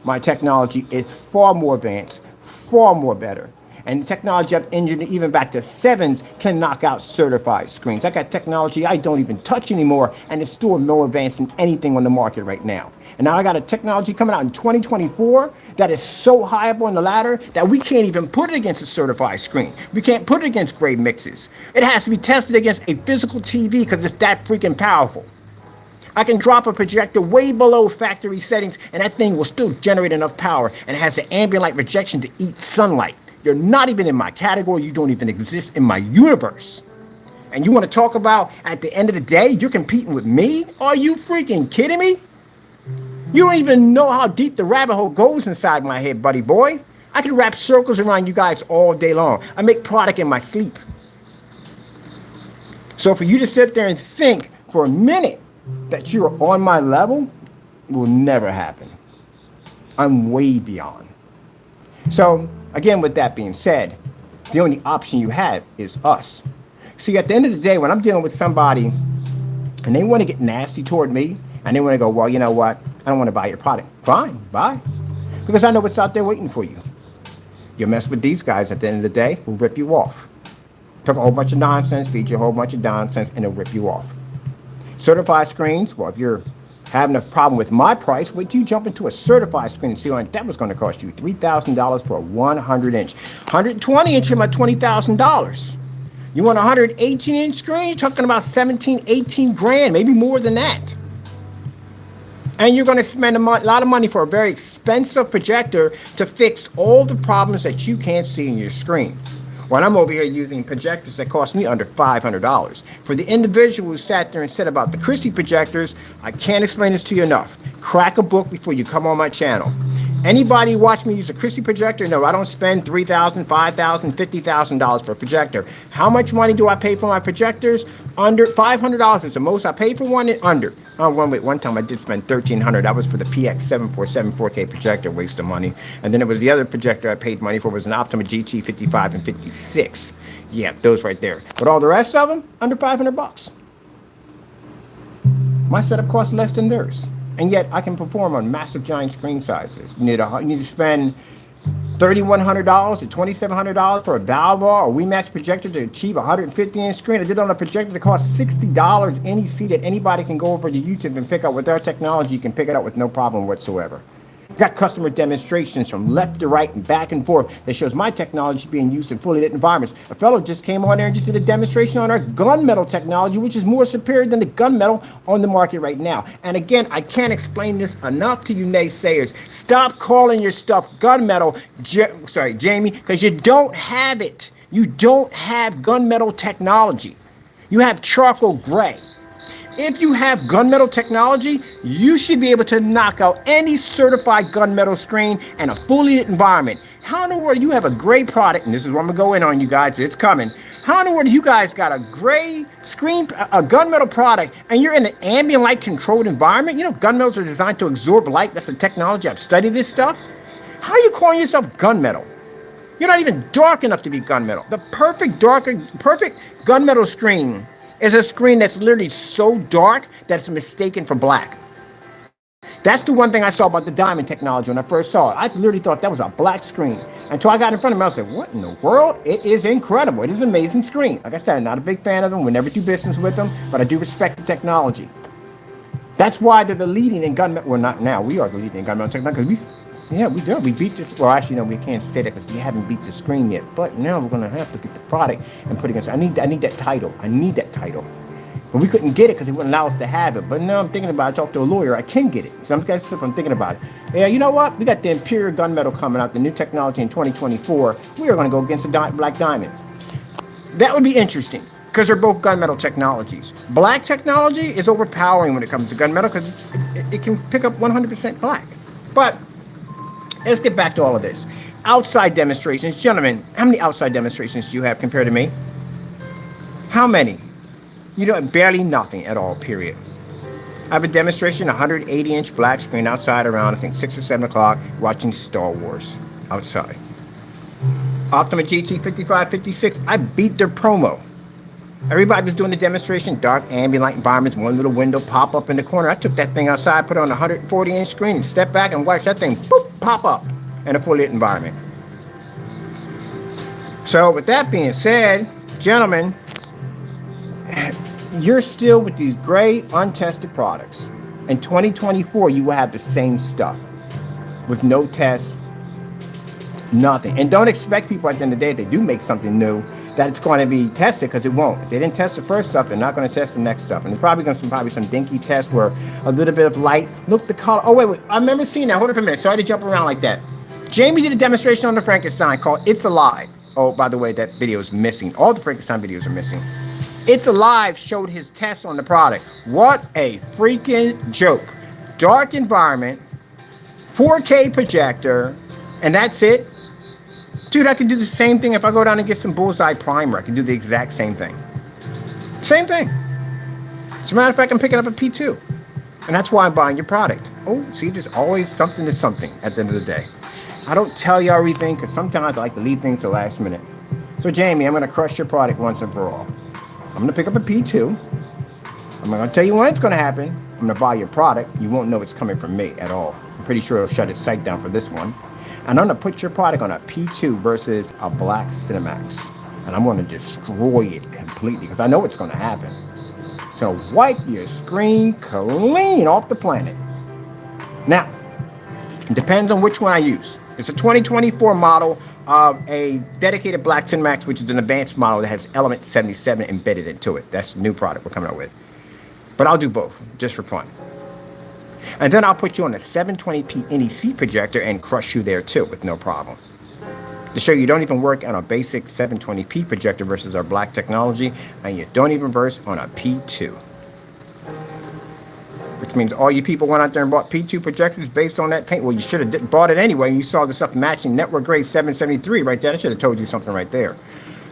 My technology is far more advanced, far more better. And the technology I've engineered even back to 7s can knock out certified screens. I got technology I don't even touch anymore, and it's still more advanced than anything on the market right now. And now I got a technology coming out in 2024 that is so high up on the ladder that we can't even put it against a certified screen. We can't put it against grade mixes. It has to be tested against a physical TV because it's that freaking powerful. I can drop a projector way below factory settings and that thing will still generate enough power, and it has an ambient light rejection to eat sunlight. You're not even in my category. You don't even exist in my universe. And you want to talk about at the end of the day, you're competing with me? Are you freaking kidding me? You don't even know how deep the rabbit hole goes inside my head, buddy boy. I can wrap circles around you guys all day long. I make product in my sleep. So for you to sit there and think for a minute that you're on my level will never happen. I'm way beyond. So again, with that being said, the only option you have is us. See, at the end of the day, when I'm dealing with somebody and they want to get nasty toward me and they want to go, well, you know what? I don't want to buy your product. Fine, buy. Because I know what's out there waiting for you. You mess with these guys at the end of the day, we'll rip you off. Talk a whole bunch of nonsense, feed you a whole bunch of nonsense, and they'll rip you off. Certified screens, well, if you're having a problem with my price, wait till you jump into a certified screen and see what that was going to cost you. $3,000 for a 100-inch. 120-inch, about $20,000. You want a 118-inch screen, you're talking about 17, 18 grand, maybe more than that. And you're going to spend a lot of money for a very expensive projector to fix all the problems that you can't see in your screen. When I'm over here using projectors that cost me under $500. For the individual who sat there and said about the Christie projectors, I can't explain this to you enough. Crack a book before you come on my channel. Anybody watch me use a Christie projector? No, I don't spend $3,000, $5,000, $50,000 for a projector. How much money do I pay for my projectors? Under $500 is the most I paid for one, and under. One time I did spend $1,300. That was for the PX747 4K projector, waste of money. And then it was the other projector I paid money for was an Optima GT 55 and 56. Yeah, those right there. But all the rest of them, under $500. My setup costs less than theirs. And yet I can perform on massive giant screen sizes. You need to spend $3,100 to $2,700 for a Valvar or WeMax projector to achieve a 150-inch screen. I did on a projector that costs $60 NEC that anybody can go over to YouTube and pick up. With our technology, you can pick it up with no problem whatsoever. Got customer demonstrations from left to right and back and forth that shows my technology being used in fully lit environments. A fellow just came on there and just did a demonstration on our gunmetal technology, which is more superior than the gunmetal on the market right now. And again, I can't explain this enough to you naysayers. Stop calling your stuff gunmetal, Jamie, because you don't have it. You don't have gunmetal technology. You have charcoal gray. If you have gunmetal technology, you should be able to knock out any certified gunmetal screen in a fully lit environment. How in the world you have a gray product, and this is what I'm going to go in on you guys, it's coming. How in the world you guys got a gray screen, a gunmetal product, and you're in an ambient light controlled environment? You know, gunmetals are designed to absorb light. That's the technology. I've studied this stuff. How are you calling yourself gunmetal? You're not even dark enough to be gunmetal. The perfect gunmetal screen is a screen that's literally so dark that it's mistaken for black. That's the one thing I saw about the diamond technology when I first saw it. I literally thought that was a black screen. Until I got in front of him, I was like, what in the world? It is incredible. It is an amazing screen. Like I said, I'm not a big fan of them. We never do business with them, but I do respect the technology. That's why they're the leading in gunmetal. Well, not now. We are the leading in gunmetal technology. We do. We beat this. Well, actually, no, we can't say that because we haven't beat the screen yet. But now we're going to have to get the product and put it against. I need that title. I need that title. But we couldn't get it because they wouldn't allow us to have it. But now I'm thinking about it. I talked to a lawyer. I can get it. So I'm thinking about it. Yeah, you know what? We got the Imperial gunmetal coming out, the new technology in 2024. We are going to go against the Black Diamond. That would be interesting because they're both gunmetal technologies. Black technology is overpowering when it comes to gunmetal because it can pick up 100% black. But let's get back to all of this. Outside demonstrations. Gentlemen, how many outside demonstrations do you have compared to me? How many? You don't, barely nothing at all, period. I have a demonstration, 180-inch black screen outside around, I think, 6 or 7 o'clock, watching Star Wars outside. Optima GT 5556, I beat their promo. Everybody was doing the demonstration, dark ambient light environments, one little window pop up in the corner. I took that thing outside, put it on a 140-inch screen, and stepped back and watched that thing boop, pop up in a fully lit environment. So with that being said, gentlemen, you're still with these gray, untested products. In 2024, you will have the same stuff with no tests, nothing. And don't expect people at the end of the day, if they do make something new, that it's going to be tested, because it won't. If they didn't test the first stuff, they're not going to test the next stuff. And there's probably going to be some dinky tests where a little bit of light. Look, the color. Oh, wait. I remember seeing that. Hold on for a minute. Sorry to jump around like that. Jamie did a demonstration on the Frankenstein called It's Alive. Oh, by the way, that video is missing. All the Frankenstein videos are missing. It's Alive showed his test on the product. What a freaking joke. Dark environment, 4K projector, and that's it. Dude, I can do the same thing if I go down and get some Bullseye primer. I can do the exact same thing. Same thing. As a matter of fact, I'm picking up a P2. And that's why I'm buying your product. Oh, see, there's always something to something at the end of the day. I don't tell you everything because sometimes I like to leave things to the last minute. So, Jamie, I'm going to crush your product once and for all. I'm going to pick up a P2. I'm not going to tell you when it's going to happen. I'm going to buy your product. You won't know it's coming from me at all. I'm pretty sure it'll shut its site down for this one. And I'm going to put your product on a P2 versus a black Cinemax. And I'm going to destroy it completely because I know it's going to happen. It's going to wipe your screen clean off the planet. Now, it depends on which one I use. It's a 2024 model of a dedicated black Cinemax, which is an advanced model that has Element 77 embedded into it. That's the new product we're coming out with. But I'll do both, just for fun. And then I'll put you on a 720p NEC projector and crush you there too with no problem. To show you don't even work on a basic 720p projector versus our black technology, and you don't even verse on a P2. Which means all you people went out there and bought P2 projectors based on that paint. Well, you should have bought it anyway. You saw the stuff matching network grade 773 right there. I should have told you something right there.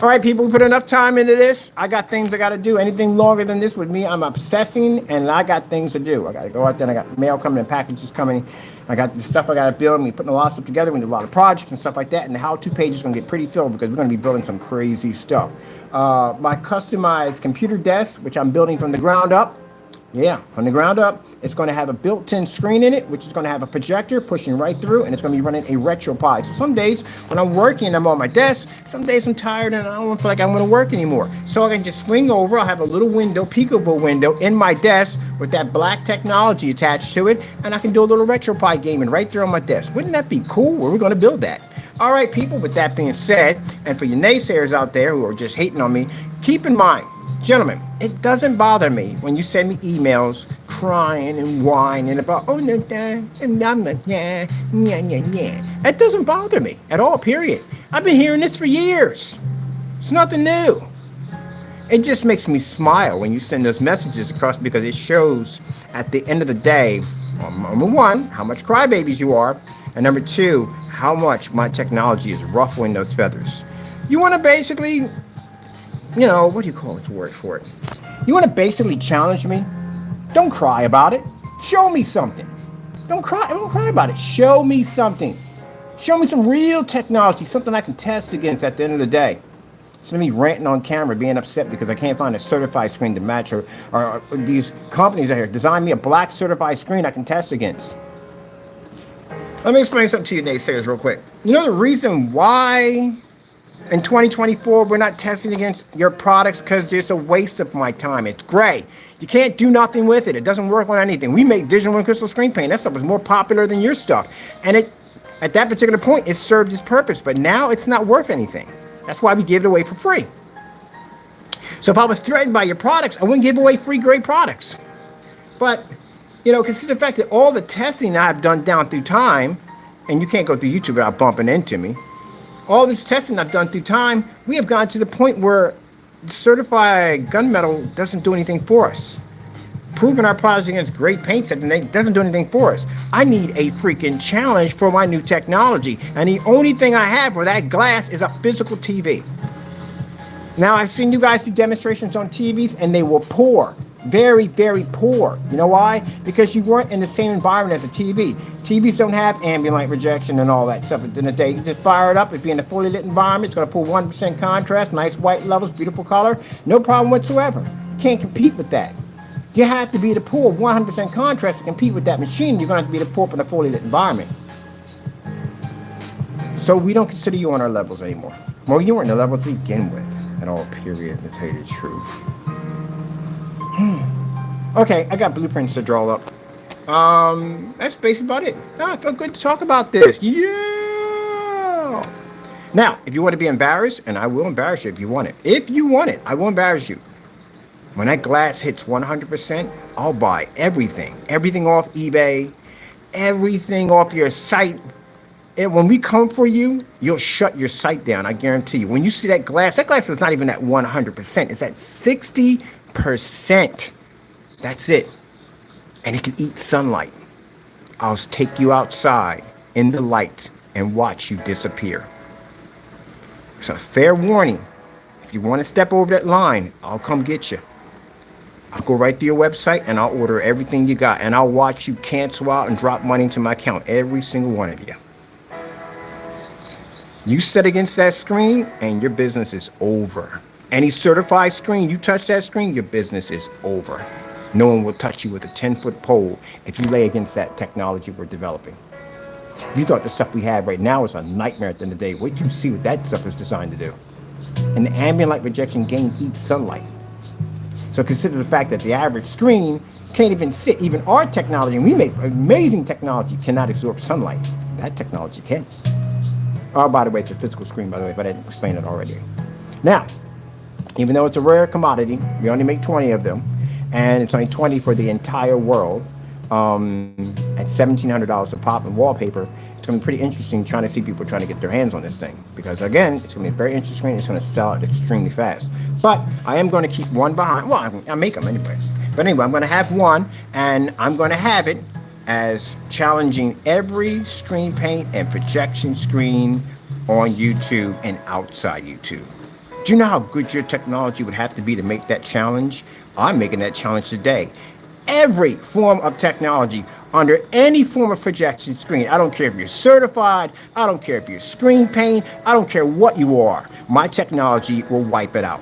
All right, people, we put enough time into this. I got things I got to do. Anything longer than this with me, I'm obsessing, and I got things to do. I got to go out there, and I got mail coming and packages coming. I got the stuff I got to build, and we're putting a lot of stuff together. We do a lot of projects and stuff like that, and the how-to page is going to get pretty filled because we're going to be building some crazy stuff. My customized computer desk, which I'm building from the ground up. Yeah, from the ground up, it's going to have a built-in screen in it, which is going to have a projector pushing right through, and it's going to be running a RetroPie. So some days when I'm working, I'm on my desk. Some days I'm tired and I don't feel like I want to work anymore. So I can just swing over. I'll have a little window, peekaboo window in my desk with that black technology attached to it, and I can do a little RetroPie gaming right there on my desk. Wouldn't that be cool? Where we're going to build that. All right, people, with that being said, and for you naysayers out there who are just hating on me, keep in mind, gentlemen, it doesn't bother me when you send me emails crying and whining about, oh, no, yeah. That doesn't bother me at all, period. I've been hearing this for years. It's nothing new. It just makes me smile when you send those messages across because it shows at the end of the day, number one, how much crybabies you are, and number two, how much my technology is ruffling those feathers. You want to basically, what do you call the word for it? You want to basically challenge me? Don't cry about it. Show me something. Don't cry about it. Show me something. Show me some real technology, something I can test against at the end of the day. Instead of me ranting on camera, being upset because I can't find a certified screen to match, or these companies out here design me a black certified screen I can test against. Let me explain something to you, naysayers, real quick. You know the reason why in 2024 we're not testing against your products? Because it's a waste of my time. It's gray. You can't do nothing with it. It doesn't work on anything. We make digital and crystal screen paint. That stuff was more popular than your stuff. And at that particular point, it served its purpose. But now it's not worth anything. That's why we give it away for free. So if I was threatened by your products, I wouldn't give away free great products. But, consider the fact that all the testing I've done down through time, and you can't go through YouTube without bumping into me, all this testing I've done through time, we have gotten to the point where certified gunmetal doesn't do anything for us. Proving our products against great paint setting doesn't do anything for us. I need a freaking challenge for my new technology. And the only thing I have for that glass is a physical TV. Now, I've seen you guys do demonstrations on TVs, and they were poor. Very, very poor. You know why? Because you weren't in the same environment as a TV. TVs don't have ambient light rejection and all that stuff. At the end of the day, you just fire it up. If you're in a fully lit environment, it's going to pull 1% contrast, nice white levels, beautiful color. No problem whatsoever. Can't compete with that. You have to be able to pull 100% contrast to compete with that machine. You're going to have to be able to pull up in a fully lit environment. So we don't consider you on our levels anymore. Well, you weren't the level to begin with. At all, period, to tell you the truth. Okay, I got blueprints to draw up. That's basically about it. I feel good to talk about this. Yeah! Now, if you want to be embarrassed, and I will embarrass you if you want it. If you want it, I will embarrass you. When that glass hits 100%, I'll buy everything. Everything off eBay. Everything off your site. And when we come for you, you'll shut your site down. I guarantee you. When you see that glass is not even at 100%. It's at 60%. That's it. And it can eat sunlight. I'll take you outside in the light and watch you disappear. It's a fair warning. If you want to step over that line, I'll come get you. I'll go right to your website and I'll order everything you got. And I'll watch you cancel out and drop money into my account. Every single one of you. You set against that screen and your business is over. Any certified screen, you touch that screen, your business is over. No one will touch you with a 10-foot pole if you lay against that technology we're developing. If you thought the stuff we have right now is a nightmare at the end of the day, wait till you see what that stuff is designed to do. And the ambient light rejection gain eats sunlight. So consider the fact that the average screen can't even sit. Even our technology, and we make amazing technology, cannot absorb sunlight. That technology can. Oh, by the way, it's a physical screen, by the way, if I didn't explain it already. Now, even though it's a rare commodity, we only make 20 of them, and it's only 20 for the entire world, at $1,700 a pop in wallpaper. It's going to be pretty interesting trying to see people trying to get their hands on this thing. Because, again, it's going to be a very interesting screen. It's going to sell it extremely fast. But I am going to keep one behind. Well, I make them anyway. But anyway, I'm going to have one, and I'm going to have it as challenging every screen paint and projection screen on YouTube and outside YouTube. Do you know how good your technology would have to be to make that challenge? I'm making that challenge today. Every form of technology under any form of projection screen. I don't care if you're certified. I don't care if you're screen paint. I don't care what you are. My technology will wipe it out.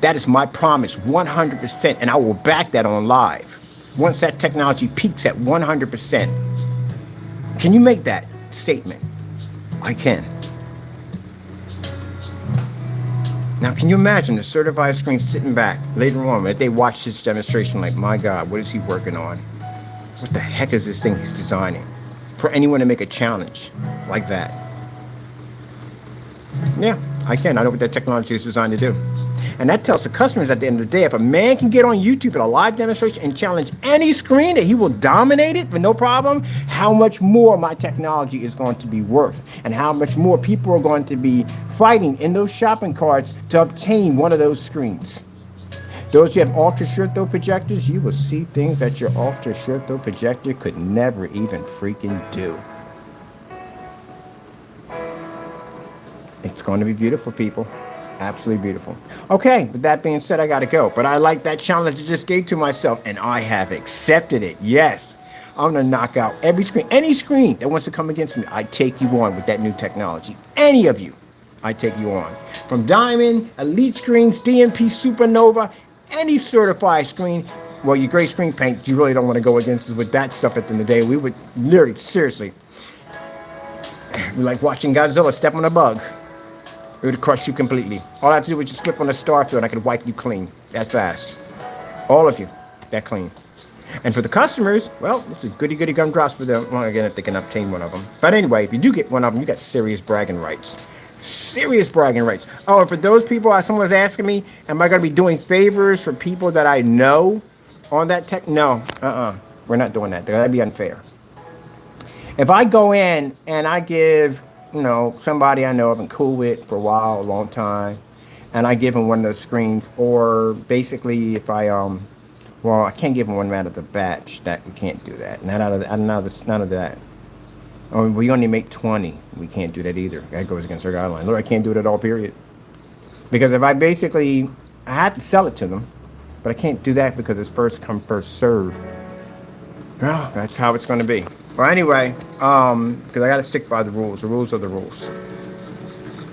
That is my promise, 100%, and I will back that on live. Once that technology peaks at 100%. Can you make that statement? I can. Now, can you imagine the certified screen sitting back later on if they watch this demonstration like, my God, what is he working on? What the heck is this thing he's designing? For anyone to make a challenge like that. Yeah, I can. I know what that technology is designed to do. And that tells the customers at the end of the day, if a man can get on YouTube at a live demonstration and challenge any screen that he will dominate it with no problem, how much more my technology is going to be worth and how much more people are going to be fighting in those shopping carts to obtain one of those screens. Those who have ultra short throw projectors, you will see things that your ultra short throw projector could never even freaking do. It's going to be beautiful, people. Absolutely beautiful. Okay, with that being said, I gotta go. But I like that challenge I just gave to myself, and I have accepted it. Yes, I'm gonna knock out every screen, any screen that wants to come against me. I take you on with that new technology. Any of you, I take you on. From Diamond, Elite Screens, DMP Supernova, any certified screen. Well, your gray screen paint, you really don't want to go against us with that stuff at the end of the day. We would literally, seriously, we like watching Godzilla step on a bug. It would crush you completely. All I have to do is just flip on a star field and I could wipe you clean that fast. All of you, that clean. And for the customers, well, it's a goody-goody gumdrops for them. Well, again, if they can obtain one of them. But anyway, if you do get one of them, you got serious bragging rights. Serious bragging rights. Oh, and for those people, someone was asking me, am I going to be doing favors for people that I know on that tech? No, we're not doing that. That'd be unfair. If I go in and I give, somebody I know I've been cool with for a while, a long time, and I give them one of those screens, or basically if I can't give them one out of the batch. That we can't do that. Not out of none of that. Oh, we only make 20. We can't do that either. That goes against our guidelines. Lord, I can't do it at all, period. Because if I have to sell it to them, but I can't do that because it's first come, first serve. Well, that's how it's going to be. Well, anyway, because I got to stick by the rules. The rules are the rules.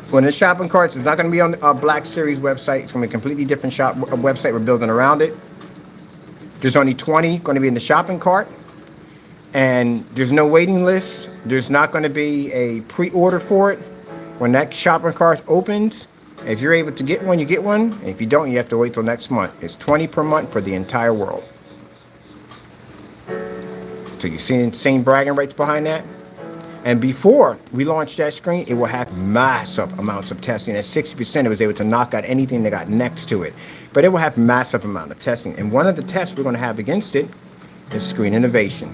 When the shopping carts, it's not going to be on a Black Series website. It's going to be a completely different website we're building around it. There's only 20 going to be in the shopping cart. And there's no waiting list. There's not going to be a pre-order for it. When that shopping cart opens, if you're able to get one, you get one. And if you don't, you have to wait till next month. It's 20 per month for the entire world. So you see insane bragging rights behind that? And before we launch that screen, it will have massive amounts of testing. At 60%, it was able to knock out anything that got next to it. But it will have massive amount of testing. And one of the tests we're going to have against it is screen innovation.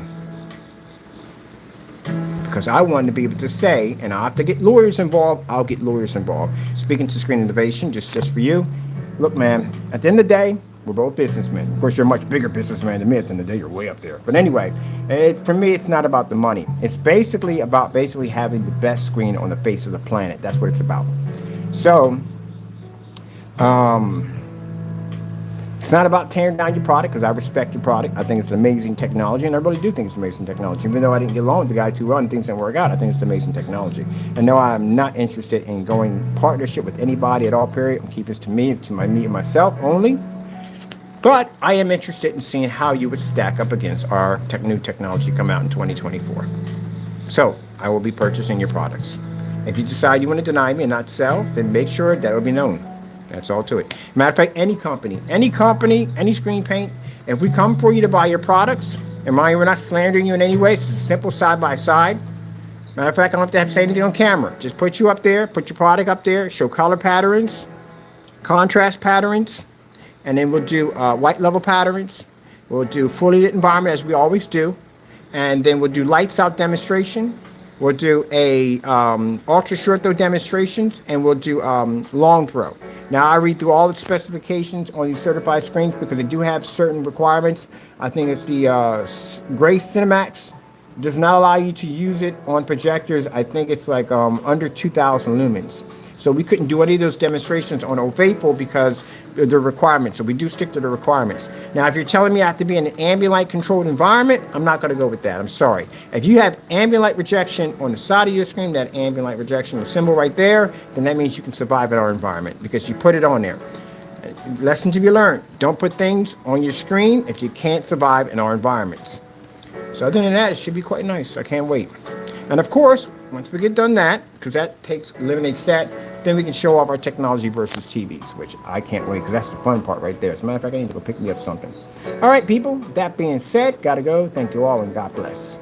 Because I wanted to be able to say, and I'll have to get lawyers involved, I'll get lawyers involved. Speaking to screen innovation, just for you, look, man, at the end of the day, we're both businessmen. Of course, you're a much bigger businessman than me. At the end of the day, you're way up there. But anyway, for me, it's not about the money. It's basically about having the best screen on the face of the planet. That's what it's about. So, it's not about tearing down your product, because I respect your product. I think it's amazing technology, and I really do think it's amazing technology. Even though I didn't get along with the guy too well and things didn't work out, I think it's amazing technology. And no, I'm not interested in going partnership with anybody at all, period. I'm keeping this to me and myself only. But I am interested in seeing how you would stack up against our new technology come out in 2024. So I will be purchasing your products. If you decide you want to deny me and not sell, then make sure that will be known. That's all to it. Matter of fact, any company, any screen paint, if we come for you to buy your products, and mind, we're not slandering you in any way. It's a simple side by side. Matter of fact, I don't have to say anything on camera. Just put you up there, put your product up there, show color patterns, contrast patterns, and then we'll do white level patterns. We'll do fully lit environment as we always do. And then we'll do lights out demonstration. We'll do a ultra short throw demonstrations, and we'll do long throw. Now, I read through all the specifications on these certified screens because they do have certain requirements. I think it's the Gray Cinemax does not allow you to use it on projectors. I think it's like under 2,000 lumens. So we couldn't do any of those demonstrations on IV-VIII because the requirements. So we do stick to the requirements. Now, if you're telling me I have to be in an ambient light controlled environment, I'm not going to go with that. I'm sorry. If you have ambient light rejection on the side of your screen, that ambient light rejection symbol right there, then that means you can survive in our environment because you put it on there. Lesson to be learned. Don't put things on your screen if you can't survive in our environments. So other than that, it should be quite nice. I can't wait. And of course, once we get done that, because that eliminates that, then we can show off our technology versus TVs, which I can't wait because that's the fun part right there. As a matter of fact, I need to go pick me up something. All right, people, that being said, gotta go. Thank you all and God bless.